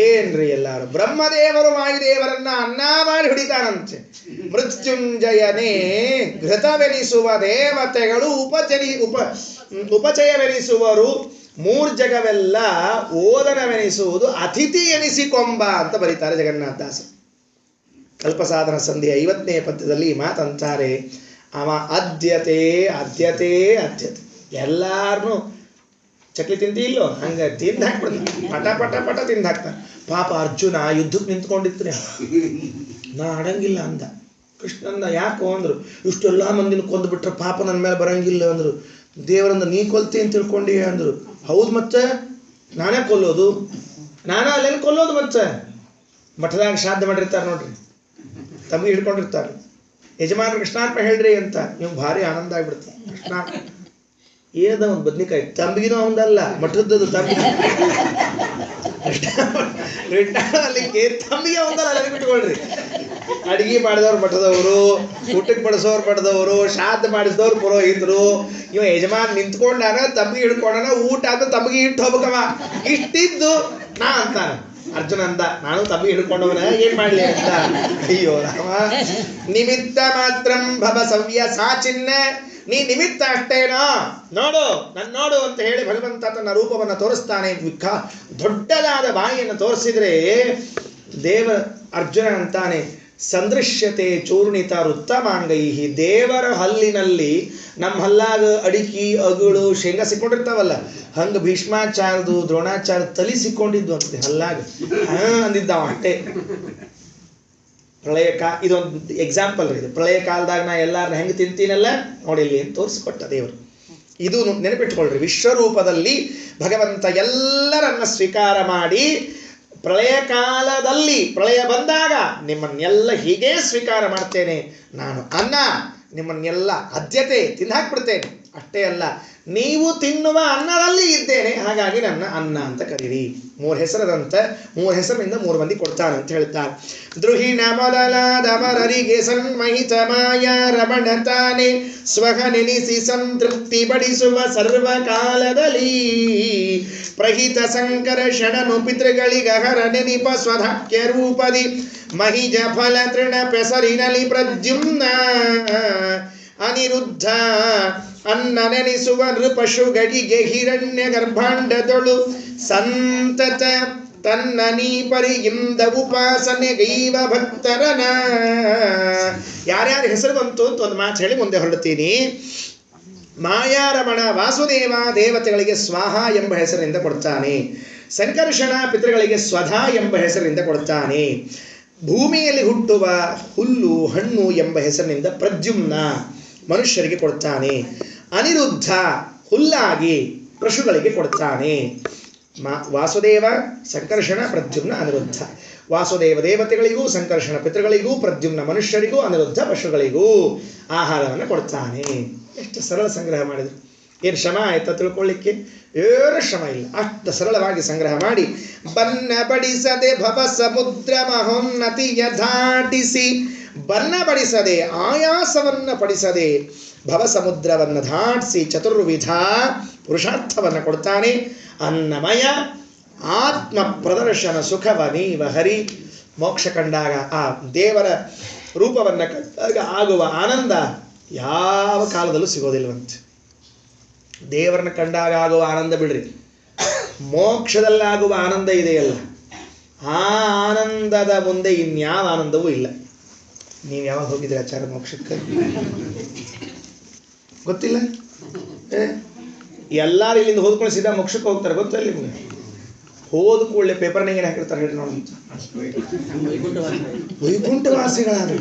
ಏನ್ರಿ ಎಲ್ಲಾರು ಬ್ರಹ್ಮದೇವರು ವಾಯುದೇವರನ್ನ ಅನ್ನ ಮಾಡಿ ಹೊಡಿತಾನಂತೆ. ಮೃತ್ಯುಂಜಯನೇ ಘೃತವೆನಿಸುವ ದೇವತೆಗಳು ಉಪಚಯವೆನಿಸುವರು, ಮೂರ್ಜಗವೆಲ್ಲ ಓದನವೆನಿಸುವುದು ಅತಿಥಿ ಎನಿಸಿಕೊಂಬ ಅಂತ ಬರೀತಾರೆ ಜಗನ್ನಾಥದಾಸ. ಕಲ್ಪಸಾಧನ ಸಂಧಿ 50ನೇ ಪದ್ಯದಲ್ಲಿ ಮಾತಂತಾರೆ. ಅವ ಅದ್ಯತೆ ಅದ್ಯತೆ ಅದ್ಯತೆ ಎಲ್ಲಾರನು ಚಕ್ಲಿ ತಿಂತಿ ಇಲ್ಲೋ ಹಂಗೆ ತಿಂದು ಹಾಕ್ಬಿಡ್ತಾನೆ, ಪಟ ಪಟ ಪಟ ತಿಂದು ಹಾಕ್ತಾನೆ. ಪಾಪ ಅರ್ಜುನ ಯುದ್ಧಕ್ಕೆ ನಿಂತ್ಕೊಂಡಿದ್ರೆ ನಾ ಆಡಂಗಿಲ್ಲ ಅಂದ. ಕೃಷ್ಣಂದ ಯಾಕೋ ಅಂದ್ರು, ಇಷ್ಟೆಲ್ಲ ಮಂದಿನ ಕೊಂದುಬಿಟ್ರೆ ಪಾಪ ನನ್ನ ಮೇಲೆ ಬರಂಗಿಲ್ಲ ಅಂದರು. ದೇವರಂದ ನೀ ಕೊಲ್ತಿ ಅಂತ ತಿಳ್ಕೊಂಡಿ ಅಂದರು. ಹೌದು ಮತ್ತೆ ನಾನೇ ಕೊಲ್ಲೋದು, ನಾನೇ ಅಲ್ಲೇನು ಕೊಲ್ಲೋದು. ಮತ್ತೆ ಮಠದಾಗ ಶ್ರಾದ್ದ ಮಾಡಿರ್ತಾರೆ ನೋಡ್ರಿ, ತಮಗೆ ಹಿಡ್ಕೊಂಡಿರ್ತಾರೆ. ಯಜಮಾನ್ರು ಕೃಷ್ಣಾರ್ಪ ಹೇಳ್ರಿ ಅಂತ, ನೀವು ಭಾರಿ ಆನಂದ ಆಗ್ಬಿಡ್ತಾರೆ. ಕೃಷ್ಣ ಏನದ ಒಂದು ಬದ್ನಿಕಾಯಿ ತಂಬಿಗಿನೂ ಅವಂದಲ್ಲ, ಮಠದ್ದು ತಂಬಿಗೆ ಕೃಷ್ಣಲಿಕ್ಕೆ ತಂಬಿಗೆ ಅವಂದಲ್ಲ, ಅಲ್ಲಿ ಬಿಟ್ಕೊಳ್ರಿ. ಅಡಿಗೆ ಮಾಡಿದವ್ರು ಮಠದವರು, ಊಟಕ್ಕೆ ಬಡಿಸೋರು ಮಠದವರು, ಶ್ರಾದ್ದ ಮಾಡಿಸಿದವ್ರು ಪುರೋಹಿತರು. ಇವ ಯಜಮಾನ್ ನಿಂತ್ಕೊಂಡಾನ, ತಂಬಿಗೆ ಹಿಡ್ಕೊಂಡಾನ, ಊಟ ಆದ ತಂಬಿಗೆ ಇಟ್ಟು ಹೋಗ್ಬೇಕವ. ಇಷ್ಟಿದ್ದು ನಾ ಅಂತಾನ. ಅರ್ಜುನ ಅಂದ, ನಾನು ತಂಬಿಗೆ ಹಿಡ್ಕೊಂಡವನ ಏನ್ ಮಾಡ್ಲಿ ಅಂತ. ಅಯ್ಯೋ ರಾಮ, ನಿಮಿತ್ತ ಮಾತ್ರಂ ಭವ ಸವ್ಯ ಸಾಚಿನ್ನ. ನೀ ನಿಮಿತ್ತ ಅಷ್ಟೇನೋ, ನೋಡು ನನ್ನ ನೋಡು ಅಂತ ಹೇಳಿ ಭಗವಂತ ತನ್ನ ರೂಪವನ್ನು ತೋರಿಸ್ತಾನೆ. ದೊಡ್ಡದಾದ ಬಾಯಿಯನ್ನು ತೋರಿಸಿದ್ರೆ ಅರ್ಜುನ ಅಂತಾನೆ ಸಂದೃಶ್ಯತೆ ಚೂರ್ಣಿತ ವೃತ್ತಮಾಂಗೈ. ದೇವರ ಹಲ್ಲಿನಲ್ಲಿ ನಮ್ಮ ಹಲ್ಲಾಗ ಅಡಿಕೆ ಅಗಳು ಶೇಂಗಾ ಸಿಕ್ಕೊಂಡಿರ್ತಾವಲ್ಲ, ಹಂಗೆ ಭೀಷ್ಮಾಚಾರ್ಯದು ದ್ರೋಣಾಚಾರ್ಯ ತಲಿ ಸಿಕ್ಕೊಂಡಿದ್ವು ಅಂತ ಹಲ್ಲಾಗ ಅಂದಿದ್ದಾವ ಅಷ್ಟೇ. ಇದೊಂದು ಎಕ್ಸಾಂಪಲ್ ರೀ. ಇದು ಪ್ರಳಯ ಕಾಲದಾಗ ನಾ ಎಲ್ಲಾರನ್ನ ಹೆಂಗೆ ತಿಂತೀನಲ್ಲ ನೋಡಿಲ್ಲಿ ಅಂತ ತೋರಿಸ್ಕೊಟ್ಟ ದೇವರು. ಇದು ನೆನಪಿಟ್ಕೊಳ್ರಿ, ವಿಶ್ವರೂಪದಲ್ಲಿ ಭಗವಂತ ಎಲ್ಲರನ್ನ ಸ್ವೀಕಾರ ಮಾಡಿ ಪ್ರಳಯ ಕಾಲದಲ್ಲಿ ಪ್ರಳಯ ಬಂದಾಗ ನಿಮ್ಮನ್ನೆಲ್ಲ ಹೀಗೆ ಸ್ವೀಕಾರ ಮಾಡ್ತೇನೆ ನಾನು, ಅನ್ನ ನಿಮ್ಮನ್ನೆಲ್ಲ ಆದ್ಯತೆ ತಿಂದಾಕ್ಬಿಡ್ತೇನೆ. ಅಷ್ಟೇ ಅಲ್ಲ, ನೀವು ತಿನ್ನುವ ಅನ್ನದಲ್ಲಿ ಇದ್ದೇನೆ, ಹಾಗಾಗಿ ನನ್ನ ಅನ್ನ ಅಂತ ಕರೀರಿ. 3 ಹೆಸರದಂತ 3 ಹೆಸರಿನಿಂದ 3 ಮಂದಿ ಕೊಡ್ತಾನೆ ಅಂತ ಹೇಳ್ತಾರೆ. ದ್ರುಹಿಣ ಮೊದಲಾದ ಮರರಿಗೆ ಸನ್ಮಹಿತ ಮಾಯಾ ರಮಣ ತಾನೆ ಸ್ವಹ ನೆನೆಸಿ ಸಂತೃಪ್ತಿ ಪಡಿಸುವ ಸರ್ವಕಾಲದಲ್ಲಿ ಪ್ರಹಿತ ಸಂಕರ್ಷಣನು ಪಿತೃಗಳಿಗಹರ ನೆನಿಪ ಸ್ವಧಾಕ್ಯ ರೂಪದಿ ಮಹಿಜ ಫಲ ತೃಣ ಪೆಸರಿನಲಿ ಪ್ರದ್ಯುಮ್ನ ಅನಿರುದ್ಧ ಅನ್ನ ನೆನೆಸುವ ನೃಪಶುಗಳಿಗೆ ಹಿರಣ್ಯ ಗರ್ಭಾಂಡದೊಳು ಸಂತತ ತನ್ನ ನೀಪರಿಯಿಂದ ಉಪಾಸನೆಗೈವ ಭಕ್ತರನ. ಯಾರ್ಯಾರ ಹೆಸರು ಬಂತು ಅಂತ ಒಂದು ಮಾತು ಹೇಳಿ ಮುಂದೆ ಹೊರಡ್ತೀನಿ. ಮಾಯಾರಮಣ ವಾಸುದೇವ ದೇವತೆಗಳಿಗೆ ಸ್ವಾಹ ಎಂಬ ಹೆಸರಿನಿಂದ ಕೊಡ್ತಾನೆ. ಸಂಕರ್ಷಣ ಪಿತೃಗಳಿಗೆ ಸ್ವಧಾ ಎಂಬ ಹೆಸರಿನಿಂದ ಕೊಡ್ತಾನೆ. ಭೂಮಿಯಲ್ಲಿ ಹುಟ್ಟುವ ಹುಲ್ಲು ಹಣ್ಣು ಎಂಬ ಹೆಸರಿನಿಂದ ಪ್ರದ್ಯುಮ್ನ ಮನುಷ್ಯರಿಗೆ ಕೊಡ್ತಾನೆ. ಅನಿರುದ್ಧ ಹುಲ್ಲಾಗಿ ಪಶುಗಳಿಗೆ ಕೊಡ್ತಾನೆ. ವಾಸುದೇವ ಸಂಕರ್ಷಣ ಪ್ರದ್ಯುಮ್ನ ಅನಿರುದ್ಧ. ವಾಸುದೇವ ದೇವತೆಗಳಿಗೂ ಸಂಕರ್ಷಣ ಪಿತೃಗಳಿಗೂ ಪ್ರದ್ಯುಮ್ನ ಮನುಷ್ಯರಿಗೂ ಅನಿರುದ್ಧ ಪಶುಗಳಿಗೂ ಆಹಾರವನ್ನು ಕೊಡ್ತಾನೆ. ಎಷ್ಟು ಸರಳ ಸಂಗ್ರಹ ಮಾಡಿದ್ರು. ಏನು ಶ್ರಮ ಆಯ್ತಾ ತಿಳ್ಕೊಳ್ಳಿಕ್ಕೆ? ಏನು ಶ್ರಮ ಇಲ್ಲ, ಅಷ್ಟು ಸರಳವಾಗಿ ಸಂಗ್ರಹ ಮಾಡಿ ಬನ್ನ ಬಡಿಸದೆ ಭವ ಸಮುದ್ರ ಮಹೋನ್ನತಿಯ ದಾಟಿಸಿ, ಬನ್ನ ಬಡಿಸದೆ ಆಯಾಸವನ್ನ ಪಡಿಸದೆ ಭವ ಸಮುದ್ರವನ್ನು ದಾಟಿಸಿ ಚತುರ್ವಿಧ ಪುರುಷಾರ್ಥವನ್ನು ಕೊಡ್ತಾನೆ. ಅನ್ನಮಯ ಆತ್ಮ ಪ್ರದರ್ಶನ ಸುಖವ ನೀವ ಹರಿ. ಮೋಕ್ಷ ಕಂಡಾಗ ಆ ದೇವರ ರೂಪವನ್ನು ಕಂಡಾಗ ಆಗುವ ಆನಂದ ಯಾವ ಕಾಲದಲ್ಲೂ ಸಿಗೋದಿಲ್ವಂತೆ. ದೇವರನ್ನ ಕಂಡಾಗ ಆಗುವ ಆನಂದ ಬಿಡ್ರಿ, ಮೋಕ್ಷದಲ್ಲಾಗುವ ಆನಂದ ಇದೆಯಲ್ಲ, ಆ ಆನಂದದ ಮುಂದೆ ಇನ್ಯಾವ ಆನಂದವೂ ಇಲ್ಲ. ನೀವು ಯಾವಾಗ ಹೋಗಿದ್ರೆ ಆಚಾರ ಮೋಕ್ಷಕ್ಕೆ? ಗೊತ್ತಿಲ್ಲ? ಎಲ್ಲರೂ ಇಲ್ಲಿಂದ ಹೋದ್ಕೊಂಡು ಸೀದಾ ಮೋಕ್ಷಕ್ಕೆ ಹೋಗ್ತಾರೆ, ಗೊತ್ತಲ್ಲ ನಿಮ್ಗೆ? ಹೋದ ಕೂಡಲೇ ಪೇಪರ್ನಾಗ ಏನು ಹಾಕಿರ್ತಾರೆ ಹೇಳಿ ನೋಡಂತ, ವೈಕುಂಠವಾಸಿಗಳಾದ್ರು.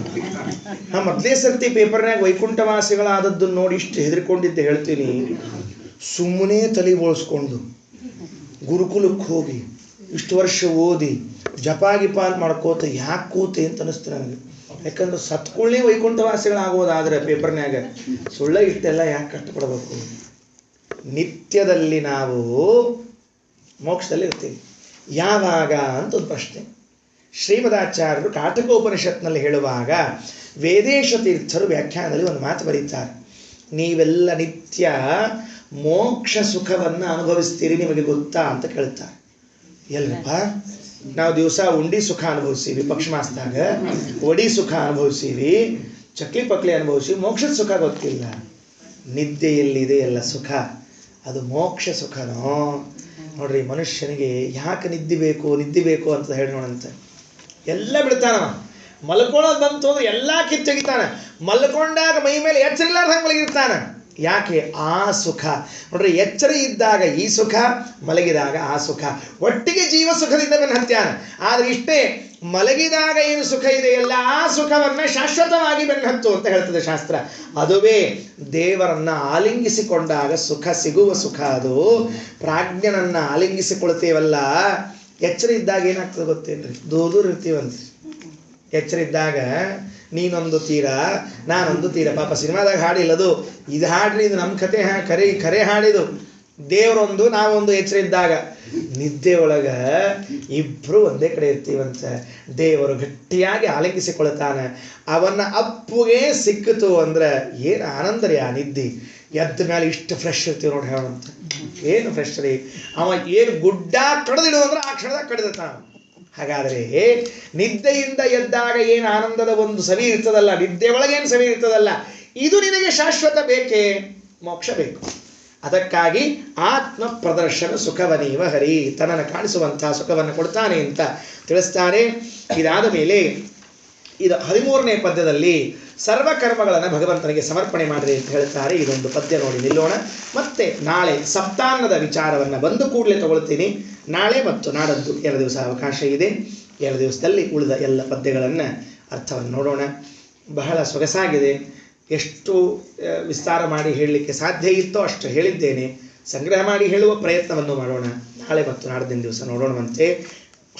ನಾ ಮೊದಲೇ ಸರ್ತಿ ಪೇಪರ್ನಾಗ ವೈಕುಂಠವಾಸಿಗಳಾದದ್ದನ್ನು ನೋಡಿ ಇಷ್ಟು ಹೆದರ್ಕೊಂಡಿದ್ದೆ ಹೇಳ್ತೀನಿ. ಸುಮ್ಮನೆ ತಲೆ ಬೋಳ್ಸ್ಕೊಂಡು ಗುರುಕುಲಕ್ಕೆ ಹೋಗಿ ಇಷ್ಟು ವರ್ಷ ಓದಿ ಜಪಾಗಿಪಾಲ್ ಮಾಡ್ಕೋತ ಯಾಕೆ ಕೂತೆ ಅಂತ ಅನಿಸ್ತು ನನಗೆ. ಯಾಕಂದ್ರೆ ಸತ್ಕೊಳ್ಳಿ ವೈಕುಂಠವಾಸಿಗಳಾಗೋದಾದ್ರೆ ಪೇಪರ್ನಾಗ ಸುಳ್ಳ ಇಷ್ಟೆಲ್ಲ ಯಾಕೆ ಕಷ್ಟಪಡಬೇಕು? ನಿತ್ಯದಲ್ಲಿ ನಾವು ಮೋಕ್ಷದಲ್ಲಿ ಇರ್ತೀವಿ. ಯಾವಾಗ ಅಂತ ಒಂದು ಪ್ರಶ್ನೆ. ಶ್ರೀಮದಾಚಾರ್ಯರು ಕಾಟಕೋಪನಿಷತ್ನಲ್ಲಿ ಹೇಳುವಾಗ ವೇದೇಶ ತೀರ್ಥರು ವ್ಯಾಖ್ಯಾನದಲ್ಲಿ ಒಂದು ಮಾತು ಬರೀತಾರೆ. ನೀವೆಲ್ಲ ನಿತ್ಯ ಮೋಕ್ಷ ಸುಖವನ್ನು ಅನುಭವಿಸ್ತೀರಿ, ನಿಮಗೆ ಗೊತ್ತಾ ಅಂತ ಕೇಳ್ತಾರೆ. ಎಲ್ಲಪ್ಪ, ನಾವು ದಿವಸ ಉಂಡಿ ಸುಖ ಅನುಭವಿಸೀವಿ, ಪಕ್ಷ ಮಾಸದಾಗ ಒಡಿ ಸುಖ ಅನುಭವಿಸೀವಿ, ಚಕ್ಲಿ ಪಕ್ಲಿ ಅನುಭವಿಸಿ, ಮೋಕ್ಷದ ಸುಖ ಗೊತ್ತಿಲ್ಲ. ನಿದ್ದೆಯಲ್ಲಿದೆ ಎಲ್ಲ ಸುಖ, ಅದು ಮೋಕ್ಷ ಸುಖನೋ? ನೋಡ್ರಿ, ಮನುಷ್ಯನಿಗೆ ಯಾಕೆ ನಿದ್ದೆ ಬೇಕು ಅಂತ ಹೇಳಿ ನೋಡಂತೆ. ಎಲ್ಲ ಬಿಡ್ತಾನವ. ಮಲ್ಕೊಳ್ಳೋದು ಬಂತು ಅಂದ್ರೆ ಎಲ್ಲ ಕಿತ್ತೊಗಿತಾನೆ. ಮಲ್ಕೊಂಡಾಗ ಮೈ ಮೇಲೆ ಎಚ್ಚರ ಇಲ್ಲಾರ್ದಂಗೆ ಮಲಗಿರ್ತಾನೆ. ಯಾಕೆ? ಆ ಸುಖ. ನೋಡ್ರಿ, ಎಚ್ಚರ ಇದ್ದಾಗ ಈ ಸುಖ, ಮಲಗಿದಾಗ ಆ ಸುಖ, ಒಟ್ಟಿಗೆ ಜೀವ ಸುಖದಿಂದ ಬೆನ್ನಹತ್ಯಾನ. ಆದ್ರೆ ಇಷ್ಟೇ, ಮಲಗಿದಾಗ ಏನು ಸುಖ ಇದೆಯಲ್ಲ ಆ ಸುಖವನ್ನ ಶಾಶ್ವತವಾಗಿ ಬೆನ್ನಹತ್ತು ಅಂತ ಹೇಳ್ತದೆ ಶಾಸ್ತ್ರ. ಅದುವೇ ದೇವರನ್ನ ಆಲಿಂಗಿಸಿಕೊಂಡಾಗ ಸುಖ ಸಿಗುವ ಸುಖ. ಅದು ಪ್ರಾಜ್ಞನನ್ನ ಆಲಿಂಗಿಸಿಕೊಳ್ತೇವಲ್ಲ, ಎಚ್ಚರ ಇದ್ದಾಗ ಏನಾಗ್ತದೆ ಗೊತ್ತೇನ್ರಿ? ದೂರ ಇರ್ತೀವಂತೆ. ಎಚ್ಚರ ಇದ್ದಾಗ ನೀನೊಂದು ತೀರ ನಾನೊಂದು ತೀರ. ಪಾಪ ಸಿನಿಮಾದಾಗ ಹಾಡಿಲ್ಲದು, ಇದು ಹಾಡ್ರಿ, ಇದು ನಮ್ಮ ಕತೆ ಖರೆ ಹಾಡಿದು. ದೇವರೊಂದು ನಾವೊಂದು ಎಚ್ಚರ ಇದ್ದಾಗ. ನಿದ್ದೆ ಒಳಗ ಇಬ್ರು ಒಂದೇ ಕಡೆ ಇರ್ತೀವಂತ. ದೇವರು ಗಟ್ಟಿಯಾಗಿ ಆಲಿಂಗಿಸಿಕೊಳ್ತಾನೆ. ಅವನ್ನ ಅಪ್ಪುಗೆ ಸಿಕ್ಕಿತು ಅಂದ್ರೆ ಏನು ಆನಂದ ರೀ ಆ ನಿದ್ದೆ. ಎದ್ದ ಮೇಲೆ ಇಷ್ಟು ಫ್ರೆಶ್ ಇರ್ತೀವಿ ನೋಡಿ ಹೇಳೋಂತ. ಏನು ಫ್ರೆಶ್ ರೀ. ಅವ ಏನು ಗುಡ್ಡ ಕಡ್ದಿಡು ಅಂದ್ರೆ ಆ ಕ್ಷಣದಾಗ ಕಡಿದತಾನ. ಹಾಗಾದರೆ ನಿದ್ದೆಯಿಂದ ಎದ್ದಾಗ ಏನು ಆನಂದದ ಒಂದು ಸವಿ ಇರ್ತದಲ್ಲ, ನಿದ್ದೆ ಒಳಗೇನು ಸವಿ ಇರ್ತದಲ್ಲ, ಇದು ನಿನಗೆ ಶಾಶ್ವತ ಬೇಕೇ? ಮೋಕ್ಷ ಬೇಕು. ಅದಕ್ಕಾಗಿ ಆತ್ಮ ಪ್ರದರ್ಶನ ಸುಖವನೀವ ಹರಿ, ತನ್ನನ್ನು ಕಾಣಿಸುವಂತಹ ಸುಖವನ್ನು ಕೊಡ್ತಾನೆ ಅಂತ ತಿಳಿಸ್ತಾರೆ. ಇದಾದ ಮೇಲೆ ಇದು 13ನೇ ಪದ್ಯದಲ್ಲಿ ಸರ್ವಕರ್ಮಗಳನ್ನು ಭಗವಂತನಿಗೆ ಸಮರ್ಪಣೆ ಮಾಡಿರಿ ಅಂತ ಹೇಳ್ತಾರೆ. ಇದೊಂದು ಪದ್ಯ ನೋಡಿ ನಿಲ್ಲೋಣ. ಮತ್ತೆ ನಾಳೆ ಸಪ್ತಾನ್ನದ ವಿಚಾರವನ್ನು ಬಂದು ಕೂಡಲೇ ತಗೊಳ್ತೀನಿ. ನಾಳೆ ಮತ್ತು ನಾಡದ್ದು 2 ದಿವಸ ಅವಕಾಶ ಇದೆ. 2 ದಿವಸದಲ್ಲಿ ಉಳಿದ ಎಲ್ಲ ಪದ್ಯಗಳನ್ನು ಅರ್ಥವನ್ನು ನೋಡೋಣ. ಬಹಳ ಸೊಗಸಾಗಿದೆ. ಎಷ್ಟು ವಿಸ್ತಾರ ಮಾಡಿ ಹೇಳಲಿಕ್ಕೆ ಸಾಧ್ಯ ಇತ್ತೋ ಅಷ್ಟು ಹೇಳಿದ್ದೇನೆ. ಸಂಗ್ರಹ ಮಾಡಿ ಹೇಳುವ ಪ್ರಯತ್ನವನ್ನು ಮಾಡೋಣ. ನಾಳೆ ಮತ್ತು ನಾಡ್ದಿನ ದಿವಸ ನೋಡೋಣವಂತೆ.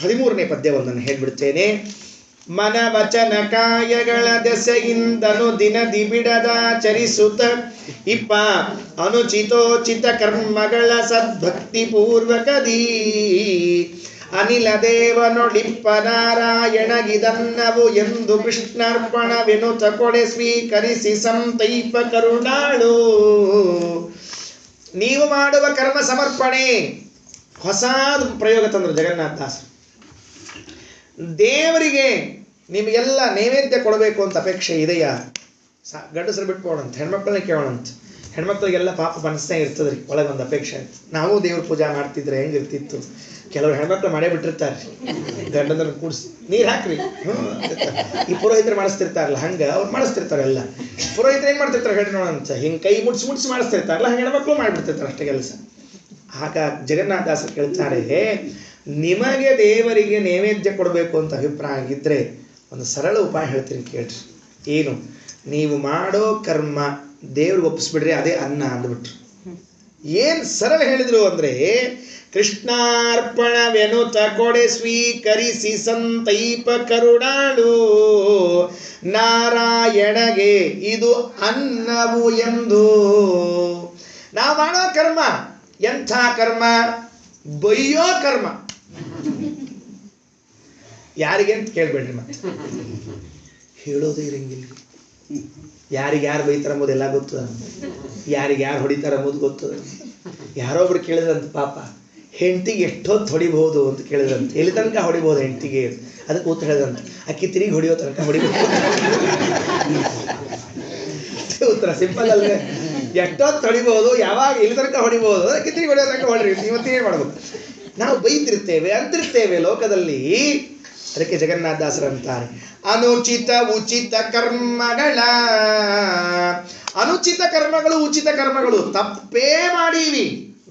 13ನೇ ಪದ್ಯವೊಂದನ್ನು ಹೇಳಿಬಿಡ್ತೇನೆ. ಮನ ವಚನ ಕಾಯಗಳ ದೆಸೆಯಿಂದನು ದಿನದಿ ಬಿಡದಾಚರಿಸುತ್ತ ಇಪ್ಪ ಅನುಚಿತೋಚಿತ ಕರ್ಮಗಳ ಸದ್ಭಕ್ತಿ ಪೂರ್ವಕದೀ ಅನಿಲ ದೇವನೊಡಿಪ್ಪ ನಾರಾಯಣಗಿದನ್ನವು ಎಂದು ಕೃಷ್ಣಾರ್ಪಣವೆನುತ ಕೊಡೆ ಸ್ವೀಕರಿಸಿ ಸಂತೈಪ ಕರುಣಾಳು. ನೀವು ಮಾಡುವ ಕರ್ಮ ಸಮರ್ಪಣೆ ಹೊಸಾದ ಪ್ರಯೋಗ ತಂದರು ಜಗನ್ನಾಥದಾಸರು. ದೇವರಿಗೆ ನಿಮಗೆಲ್ಲ ನೈವೇದ್ಯ ಕೊಡಬೇಕು ಅಂತ ಅಪೇಕ್ಷೆ ಇದೆಯಾ? ಗಂಡಸರು ಬಿಟ್ಕೊಡಂತ, ಹೆಣ್ಮಕ್ಳನ್ನ ಕೇಳೋಣಂತ. ಹೆಣ್ಮಕ್ಳಿಗೆಲ್ಲ ಪಾಪ ಮನಸ್ಸೇ ಇರ್ತದ್ರಿ, ಒಳಗೊಂದು ಅಪೇಕ್ಷೆ ಆಯ್ತು. ನಾವು ದೇವ್ರ ಪೂಜೆ ಮಾಡ್ತಿದ್ರೆ ಹೆಂಗಿರ್ತಿತ್ತು. ಕೆಲವರು ಹೆಣ್ಮಕ್ಳು ಮಾಡೇ ಬಿಟ್ಟಿರ್ತಾರೆ, ಗಂಡಂದ್ರ ಕೂಡಿಸಿ ನೀರು ಹಾಕ್ರಿ ಈ ಪುರೋಹಿತರು ಮಾಡಿಸ್ತಿರ್ತಾರಲ್ಲ ಹಂಗೆ ಅವ್ರು ಮಾಡಿಸ್ತಿರ್ತಾರೆ. ಎಲ್ಲ ಪುರೋಹಿತರು ಏನು ಮಾಡ್ತಿರ್ತಾರೆ ಹೇಳಿ ನೋಡಂತ, ಹಿಂಗೆ ಕೈ ಮುಡ್ಸಿ ಮಾಡಿಸ್ತಿರ್ತಾರಲ್ಲ ಹಂಗೆ ಹೆಣ್ಮಕ್ಳು ಮಾಡಿಬಿಡ್ತಿರ್ತಾರೆ ಅಷ್ಟೇ ಕೆಲಸ. ಆಗ ಜಗನ್ನಾಥದಾಸರು ಕೇಳ್ತಾರೆ, ನಿಮಗೆ ದೇವರಿಗೆ ನೈವೇದ್ಯ ಕೊಡಬೇಕು ಅಂತ ಅಭಿಪ್ರಾಯ ಆಗಿದ್ದರೆ ಒಂದು ಸರಳ ಉಪಾಯ ಹೇಳ್ತೀನಿ ಕೇಳ್ರಿ. ಏನು? ನೀವು ಮಾಡೋ ಕರ್ಮ ದೇವ್ರಿಗೆ ಒಪ್ಪಿಸ್ಬಿಡ್ರಿ, ಅದೇ ಅನ್ನ ಅಂದ್ಬಿಟ್ರು. ಏನು ಸರಳ ಹೇಳಿದ್ರು ಅಂದರೆ, ಕೃಷ್ಣಾರ್ಪಣವೆನುತ ಕೊಡೆ ಸ್ವೀಕರಿಸಿ ಸಂತೈಪ ಕರುಣಾಳು ನಾರಾಯಣಗೆ ಇದು ಅನ್ನವು ಎಂದು. ನಾವು ಮಾಡೋ ಕರ್ಮ ಎಂಥ ಕರ್ಮ? ಬೈಯೋ ಕರ್ಮ. ಯಾರಿಗೆ ಅಂತ ಕೇಳ್ಬೇಡ್ರಿ, ಮತ್ತೆ ಹೇಳೋದು ಇರಂಗಿಲ್ಲ. ಯಾರಿಗ್ಯಾರು ಬೈತಾರ ಅಂಬೋದೆಲ್ಲ ಗೊತ್ತದ, ಯಾರಿಗ್ಯಾರು ಹೊಡಿತಾರ ಅಂಬೋದು ಗೊತ್ತದ. ಯಾರೊಬ್ರು ಕೇಳಿದ್ರಂತ, ಪಾಪ ಹೆಂಡತಿಗೆ ಎಷ್ಟೊತ್ತು ಹೊಡಿಬಹುದು ಅಂತ ಕೇಳಿದ್ರಂತ. ಎಲ್ಲಿ ತನಕ ಹೊಡಿಬಹುದು ಹೆಂಡತಿಗೆ? ಅದಕ್ಕೆ ಉತ್ತರ ಹೇಳಿದಂತ, ಅಕ್ಕಿ ತಿರುಗಿ ಹೊಡಿಯೋ ತನಕ ಹೊಡಿಬಹುದು. ಉತ್ತರ ಸಿಂಪಲ್ ಅಲ್ವೇ? ಎಷ್ಟೊತ್ತು ಹೊಡಿಬಹುದು, ಯಾವಾಗ ಎಲ್ಲಿ ತನಕ ಹೊಡಿಬಹುದು, ಅಕ್ಕಿ ತಿರುಗಿ ಹೊಡಿಯೋ ತನಕ ಹೊಡ್ರಿ. ಇವತ್ತೇನು ಮಾಡ್ಬೇಕು? ನಾವು ಬೈತಿರ್ತೇವೆ ಅಂತಿರ್ತೇವೆ ಲೋಕದಲ್ಲಿ. ಅದಕ್ಕೆ ಜಗನ್ನಾಥದಾಸರು ಅಂತಾರೆ, ಅನುಚಿತ ಉಚಿತ ಕರ್ಮಗಳ, ಅನುಚಿತ ಕರ್ಮಗಳು ಉಚಿತ ಕರ್ಮಗಳು ತಪ್ಪೇ ಮಾಡೀವಿ.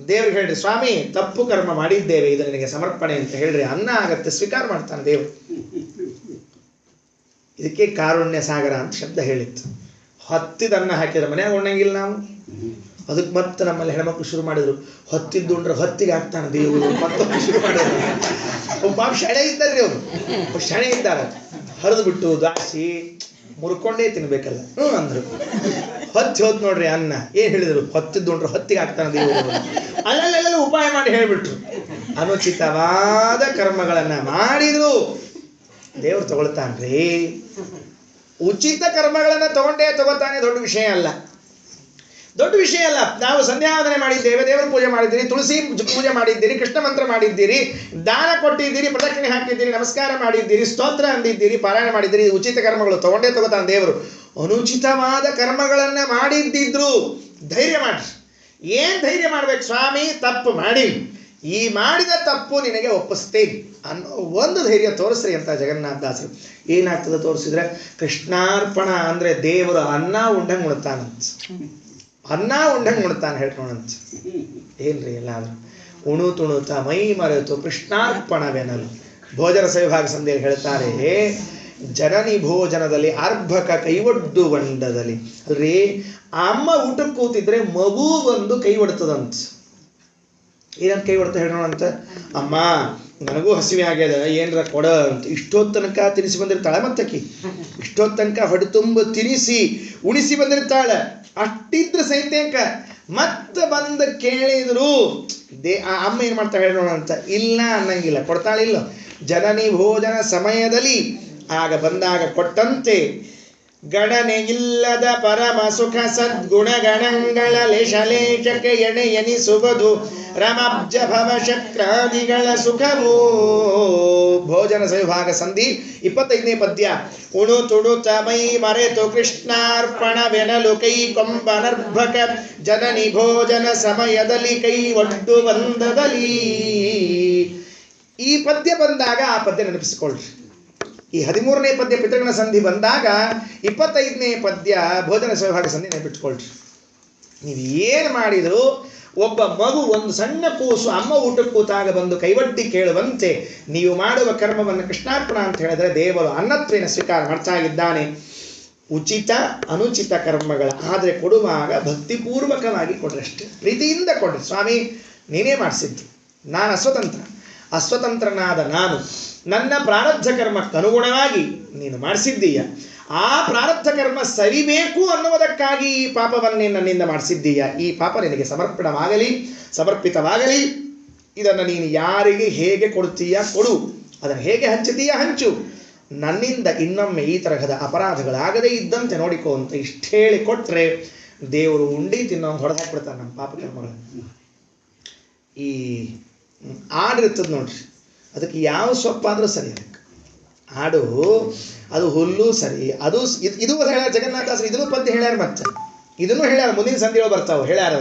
ದೇವ್ರಿಗೆ ಹೇಳ್ರಿ, ಸ್ವಾಮಿ ತಪ್ಪು ಕರ್ಮ ಮಾಡಿದ್ದೇವೆ, ಇದು ನಿನಗೆ ಸಮರ್ಪಣೆ ಅಂತ ಹೇಳ್ರಿ. ಅನ್ನ ಆಗತ್ತೆ, ಸ್ವೀಕಾರ ಮಾಡ್ತಾನೆ ದೇವರು. ಇದಕ್ಕೆ ಕಾರುಣ್ಯ ಸಾಗರ ಅಂತ ಶಬ್ದ ಹೇಳಿತ್ತು. ಹೊತ್ತಿದನ್ನ ಹಾಕಿದ್ರೆ ಮನೆಯಾಗ ಉಣ್ಣಂಗಿಲ್ಲ ನಾವು. ಅದಕ್ಕೆ ಮತ್ತೆ ನಮ್ಮಲ್ಲಿ ಹೆಣ್ಮಕ್ಳು ಶುರು ಮಾಡಿದ್ರು, ಹೊತ್ತಿದ್ದು ಉಂಡ್ರೆ ಹೊತ್ತಿಗೆ ಹಾಕ್ತಾನೆ ದೇವರು ಮತ್ತೊಬ್ಬರು ಶುರು ಮಾಡಿದ್ರು. ಒಬ್ಬ ಶಣೆ ಇದ್ದಾರ್ರಿ, ಅವರು ಶಣೆ ಇದ್ದಾರೆ, ಹರಿದು ಬಿಟ್ಟು ದಾಸಿ ಮುರ್ಕೊಂಡೇ ತಿನ್ಬೇಕಲ್ಲ ಅಂದ್ರು. ಹೊತ್ತಿ ಹೋದ್ ನೋಡ್ರಿ ಅನ್ನ. ಏನ್ ಹೇಳಿದ್ರು? ಹೊತ್ತಿದ್ದು ಉಂಡ್ರೆ ಹೊತ್ತಿಗೆ ಹಾಕ್ತಾನೆ ದೇವರು. ಅಲ್ಲೆಲ್ಲ ಉಪಾಯ ಮಾಡಿ ಹೇಳ್ಬಿಟ್ರು. ಅನುಚಿತವಾದ ಕರ್ಮಗಳನ್ನ ಮಾಡಿದ್ರು ದೇವ್ರು ತಗೊಳ್ತಾನ್ರಿ. ಉಚಿತ ಕರ್ಮಗಳನ್ನ ತಗೋತಾನೆ, ದೊಡ್ಡ ವಿಷಯ ಅಲ್ಲ, ದೊಡ್ಡ ವಿಷಯ ಅಲ್ಲ. ನಾವು ಸಂಧ್ಯಾವಂದನೆ ಮಾಡಿದ್ದೇವೆ, ದೇವರ ಪೂಜೆ ಮಾಡಿದ್ದೀರಿ, ತುಳಸಿ ಪೂಜೆ ಮಾಡಿದ್ದೀರಿ, ಕೃಷ್ಣ ಮಂತ್ರ ಮಾಡಿದ್ದೀರಿ, ದಾನ ಕೊಟ್ಟಿದ್ದೀರಿ, ಪ್ರದಕ್ಷಿಣೆ ಹಾಕಿದ್ದೀರಿ, ನಮಸ್ಕಾರ ಮಾಡಿದ್ದೀರಿ, ಸ್ತೋತ್ರ ಅಂದಿದ್ದೀರಿ, ಪಾರಾಯಣ ಮಾಡಿದ್ದೀರಿ. ಉಚಿತ ಕರ್ಮಗಳು ತಗೋತಾನೆ ದೇವರು. ಅನುಚಿತವಾದ ಕರ್ಮಗಳನ್ನ ಮಾಡಿದ್ದಿದ್ರು ಧೈರ್ಯ ಮಾಡ್ರಿ. ಏನ್ ಧೈರ್ಯ ಮಾಡ್ಬೇಕು? ಸ್ವಾಮಿ ತಪ್ಪು ಮಾಡಿ, ಈ ಮಾಡಿದ ತಪ್ಪು ನಿನಗೆ ಒಪ್ಪಿಸ್ತೇನೆ ಅನ್ನೋ ಒಂದು ಧೈರ್ಯ ತೋರಿಸ್ರಿ ಅಂತ ಜಗನ್ನಾಥದಾಸರು. ಏನಾಗ್ತದೆ ತೋರಿಸಿದ್ರೆ, ಕೃಷ್ಣಾರ್ಪಣ ಅಂದ್ರೆ ದೇವರು ಅನ್ನ ಉಂಡಂಗೆ ಉಣ್ತಾನಂತ, ಅನ್ನ ಉಂಡಂಗೆ ಉಣ್ತಾನೆ ಹೇಳ್ಕೊಳಂತ. ಏನ್ರಿ ಎಲ್ಲಾದ್ರೂ ಉಣು ತುಣುತ ಮೈ ಮರೆತು ಕೃಷ್ಣಾರ್ಪಣವೆನಲು. ಭೋಜನ ಸವಿಭಾಗ ಸಂಧಿಯಲ್ಲಿ ಹೇಳ್ತಾರೆ, ಜನನಿ ಭೋಜನದಲ್ಲಿ ಅರ್ಭಕ ಕೈವಡ್ಡು ಬಂಡದಲ್ಲಿ. ಅಲ್ರಿ, ಅಮ್ಮ ಊಟಕ್ಕೆ ಕೂತಿದ್ರೆ ಮಗು ಬಂದು ಕೈ ಒಡ್ತದಂತ. ಏನಂತ ಕೈ ಹೊಡ್ತಾ ಹೇಳೋಣಂತ, ಅಮ್ಮ ನನಗೂ ಹಸಿವೆ ಆಗ್ಯದ, ಏನರ ಕೊಡ ಅಂತ. ಇಷ್ಟೊತ್ತು ತನಕ ತಿನಿಸಿ ಬಂದಿರ್ತಾಳೆ, ಮತ್ತಕಿ ಇಷ್ಟೊತ್ತು ತನಕ ಹೊಡೆ ತುಂಬ ತಿನಿಸಿ ಉಣಿಸಿ ಬಂದಿರ್ತಾಳೆ. ಅಷ್ಟಿದ್ರ ಸೈತ್ಯಂಕ ಮತ್ತೆ ಬಂದು ಕೇಳಿದ್ರು ಆ ಅಮ್ಮ ಏನು ಮಾಡ್ತಾ ಹೇಳೋಣ ಅಂತ, ಇಲ್ಲ ಅನ್ನಂಗಿಲ್ಲ, ಕೊಡ್ತಾಳಿಲ್ಲ. ಜನನಿ ಭೋಜನ ಸಮಯದಲ್ಲಿ ಆಗ ಬಂದಾಗ ಕೊಟ್ಟಂತೆ ಗಣನೆಯಿಲ್ಲದ ಪರಮ ಸುಖ ಸದ್ಗುಣಗಣಗಳ ಲೇಷಲೇಷಕ್ಕೆ ಎಣೆಯನಿಸುವುದು ರಮಬ್ಜ ಭವಶಕ್ರಾದಿಗಳ ಸುಖವೋ. ಭೋಜನ ಸವಿಭಾಗ ಸಂಧಿ 25ನೇ ಪದ್ಯ. ಉಣು ತುಡುತ ಮೈ ಮರೆತು ಕೃಷ್ಣಾರ್ಪಣವೆನಲು ಕೈ ಕೊಂಬನರ್ಭಕ ಜನನಿ ಭೋಜನ ಸಮಯದಲ್ಲಿ ಕೈ ಒಡ್ಡು ಬಂದದಲ್ಲಿ. ಈ ಪದ್ಯ ಬಂದಾಗ ಆ ಪದ್ಯ ನೆನಪಿಸಿಕೊಳ್ಳ್ರಿ. ಈ 13ನೇ ಪದ್ಯ ಪಿತೃಗಣ ಸಂಧಿ ಬಂದಾಗ 25ನೇ ಪದ್ಯ ಭೋಜನ ಸವಿಭಾಗ ಸಂಧಿ ನೆನಪಿಟ್ಕೊಳ್ರಿ. ನೀವು ಏನು ಮಾಡಿದರೂ ಒಬ್ಬ ಮಗು, ಒಂದು ಸಣ್ಣ ಕೂಸು ಅಮ್ಮ ಊಟಕ್ಕೆ ಕೂತಾಗ ಬಂದು ಕೈವಡ್ಡಿ ಕೇಳುವಂತೆ ನೀವು ಮಾಡುವ ಕರ್ಮವನ್ನು ಕೃಷ್ಣಾರ್ಪಣ ಅಂತ ಹೇಳಿದ್ರೆ ದೇವರು ಅನ್ನತ್ವೇನ ಸ್ವೀಕಾರ ಮಾಡ್ತಾ ಇದ್ದಾನೆ. ಉಚಿತ ಅನುಚಿತ ಕರ್ಮಗಳ ಆದರೆ ಕೊಡುವಾಗ ಭಕ್ತಿಪೂರ್ವಕವಾಗಿ ಕೊಡ್ರಿ, ಅಷ್ಟೇ ಪ್ರೀತಿಯಿಂದ ಕೊಡ್ರಿ. ಸ್ವಾಮಿ ನೀನೇ ಮಾಡಿಸಿದ್ದು, ನಾನು ಅಸ್ವತಂತ್ರನಾದ ನಾನು ನನ್ನ ಪ್ರಾರಬ್ಧ ಕರ್ಮಕ್ಕನುಗುಣವಾಗಿ ನೀನು ಮಾಡಿಸಿದ್ದೀಯ. ಆ ಪ್ರಾರಬ್ಧ ಕರ್ಮ ಸರಿಬೇಕು ಅನ್ನುವುದಕ್ಕಾಗಿ ಈ ಪಾಪವನ್ನೇ ನನ್ನಿಂದ ಮಾಡಿಸಿದ್ದೀಯ. ಈ ಪಾಪ ನಿನಗೆ ಸಮರ್ಪಿತವಾಗಲಿ. ಇದನ್ನು ನೀನು ಯಾರಿಗೆ ಹೇಗೆ ಕೊಡ್ತೀಯ ಕೊಡು, ಅದನ್ನು ಹೇಗೆ ಹಂಚುತ್ತೀಯ ಹಂಚು. ನನ್ನಿಂದ ಇನ್ನೊಮ್ಮೆ ಈ ತರಹದ ಅಪರಾಧಗಳಾಗದೇ ಇದ್ದಂತೆ ನೋಡಿಕೋ ಅಂತ ಇಷ್ಟು ಹೇಳಿ ಕೊಟ್ಟರೆ ದೇವರು ಉಂಡಿ ತಿನ್ನೋ ಹೊಡೆದು ಹಾಕ್ಬಿಡ್ತಾನೆ ನಮ್ಮ ಪಾಪಕರ್ಮಗಳನ್ನು. ಈ ಆಡಿರ್ತದೆ ನೋಡ್ರಿ, ಅದಕ್ಕೆ ಯಾವ ಸೊಪ್ಪಾದರೂ ಸರಿ, ಅದಕ್ಕೆ ಆಡು ಅದು ಹುಲ್ಲು ಸರಿ. ಅದು ಇದು ಹೇಳ್ಯಾರ ಜಗನ್ನಾಥಾಸರು, ಇದನ್ನು ಪದ್ಯ ಹೇಳ್ಯಾರ, ಮತ್ತೆ ಇದನ್ನು ಹೇಳ್ಯಾರ, ಮುಂದಿನ ಸಂಧಿಗಳು ಬರ್ತಾವೆ ಹೇಳ್ಯಾರ.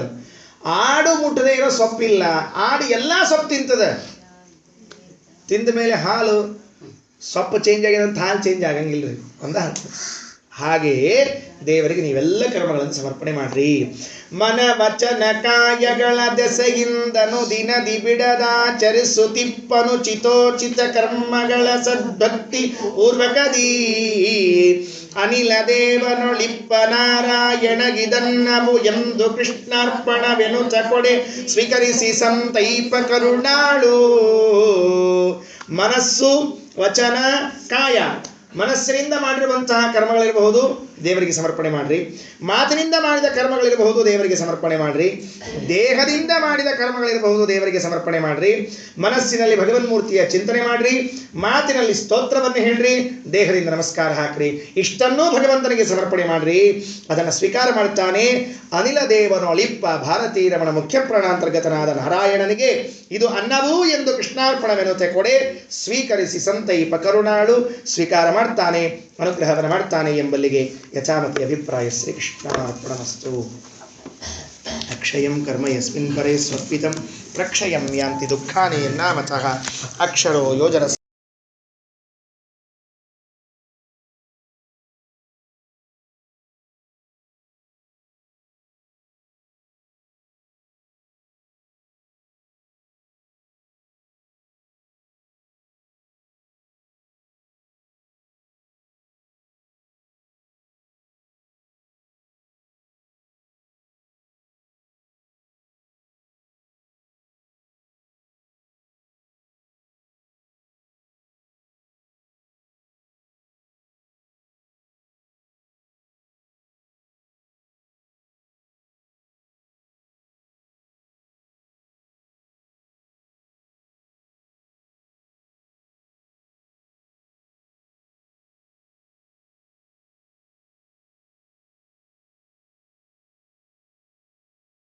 ಆಡು ಮುಟ್ಟದೆ ಇರೋ ಸೊಪ್ಪಿಲ್ಲ, ಆಡು ಎಲ್ಲ ಸೊಪ್ಪು ತಿಂತದೆ. ತಿಂದ ಮೇಲೆ ಹಾಲು ಸೊಪ್ಪು ಚೇಂಜ್ ಆಗಿದಂತ ಹಾಲು ಚೇಂಜ್ ಆಗಂಗಿಲ್ಲ ರೀ, ಒಂದ ಹಾಗೆಯೇ ದೇವರಿಗೆ ನೀವೆಲ್ಲ ಕರ್ಮಗಳನ್ನು ಸಮರ್ಪಣೆ ಮಾಡ್ರಿ. ಮನ ವಚನ ಕಾಯಗಳ ದೆಸೆಯಿಂದನು ದಿನದಿ ಬಿಡದಾಚರಿಸುತ್ತಿಪ್ಪನು ಚಿತೋಚಿತ ಕರ್ಮಗಳ ಸದ್ಭಕ್ತಿ ಪೂರ್ವಕದೀ. ಅನಿಲ ದೇವನೊಳಿಪ್ಪ ನಾರಾಯಣಗಿದನ್ನವು ಎಂದು ಕೃಷ್ಣಾರ್ಪಣವೆನುತ ಕೊಡೆ ಸ್ವೀಕರಿಸಿ ಸಂತೈಪ ಕರುಣಾಳು. ಮನಸ್ಸು, ವಚನ, ಕಾಯ, ಮನಸ್ಸಿನಿಂದ ಮಾಡಿರುವಂತಹ ಕರ್ಮಗಳಿರಬಹುದು ದೇವರಿಗೆ ಸಮರ್ಪಣೆ ಮಾಡ್ರಿ. ಮಾತಿನಿಂದ ಮಾಡಿದ ಕರ್ಮಗಳಿರಬಹುದು ದೇವರಿಗೆ ಸಮರ್ಪಣೆ ಮಾಡ್ರಿ. ದೇಹದಿಂದ ಮಾಡಿದ ಕರ್ಮಗಳಿರಬಹುದು ದೇವರಿಗೆ ಸಮರ್ಪಣೆ ಮಾಡ್ರಿ. ಮನಸ್ಸಿನಲ್ಲಿ ಭಗವನ್ಮೂರ್ತಿಯ ಚಿಂತನೆ ಮಾಡ್ರಿ, ಮಾತಿನಲ್ಲಿ ಸ್ತೋತ್ರವನ್ನು ಹೇಳ್ರಿ, ದೇಹದಿಂದ ನಮಸ್ಕಾರ ಹಾಕ್ರಿ. ಇಷ್ಟನ್ನೂ ಭಗವಂತನಿಗೆ ಸಮರ್ಪಣೆ ಮಾಡ್ರಿ. ಅದನ್ನು ಸ್ವೀಕಾರ ಮಾಡ್ತಾನೆ ಅನಿಲ ದೇವನೊಳಿಪ್ಪ ಭಾರತೀ ರಮಣ ಮುಖ್ಯ ಪ್ರಾಣಾಂತರ್ಗತನಾದ ನಾರಾಯಣನಿಗೆ ಇದು ಅನ್ನವೂ ಎಂದು ಕೃಷ್ಣಾರ್ಪಣವೆನ್ನುತ್ತೆ ಕೊಡೆ ಸ್ವೀಕರಿಸಿ ಸಂತೈಪ ಕರುಣಾಳು. ಸ್ವೀಕಾರ ಮಾಡ್ತಾನೆ, ಅನುಗ್ರಹವನ್ನು ಮಾಡ್ತಾನೆ ಎಂಬಲ್ಲಿಗೆ ಯಥಾಮತಿ ಅಭಿಪ್ರಾಯ. ಶ್ರೀಕೃಷ್ಣಾರ್ಪಣಮಸ್ತು. ಅಕ್ಷಯಂ ಕರ್ಮ ಯಸ್ಮಿನ್ ಪರೇ ಸ್ವರ್ಪಿತಂ ಪ್ರಕ್ಷಯಂ ಯಾಂತಿ ದುಃಖಾನಿ ನಾಮತಃ ಅಕ್ಷರೋ ಯೋಜನ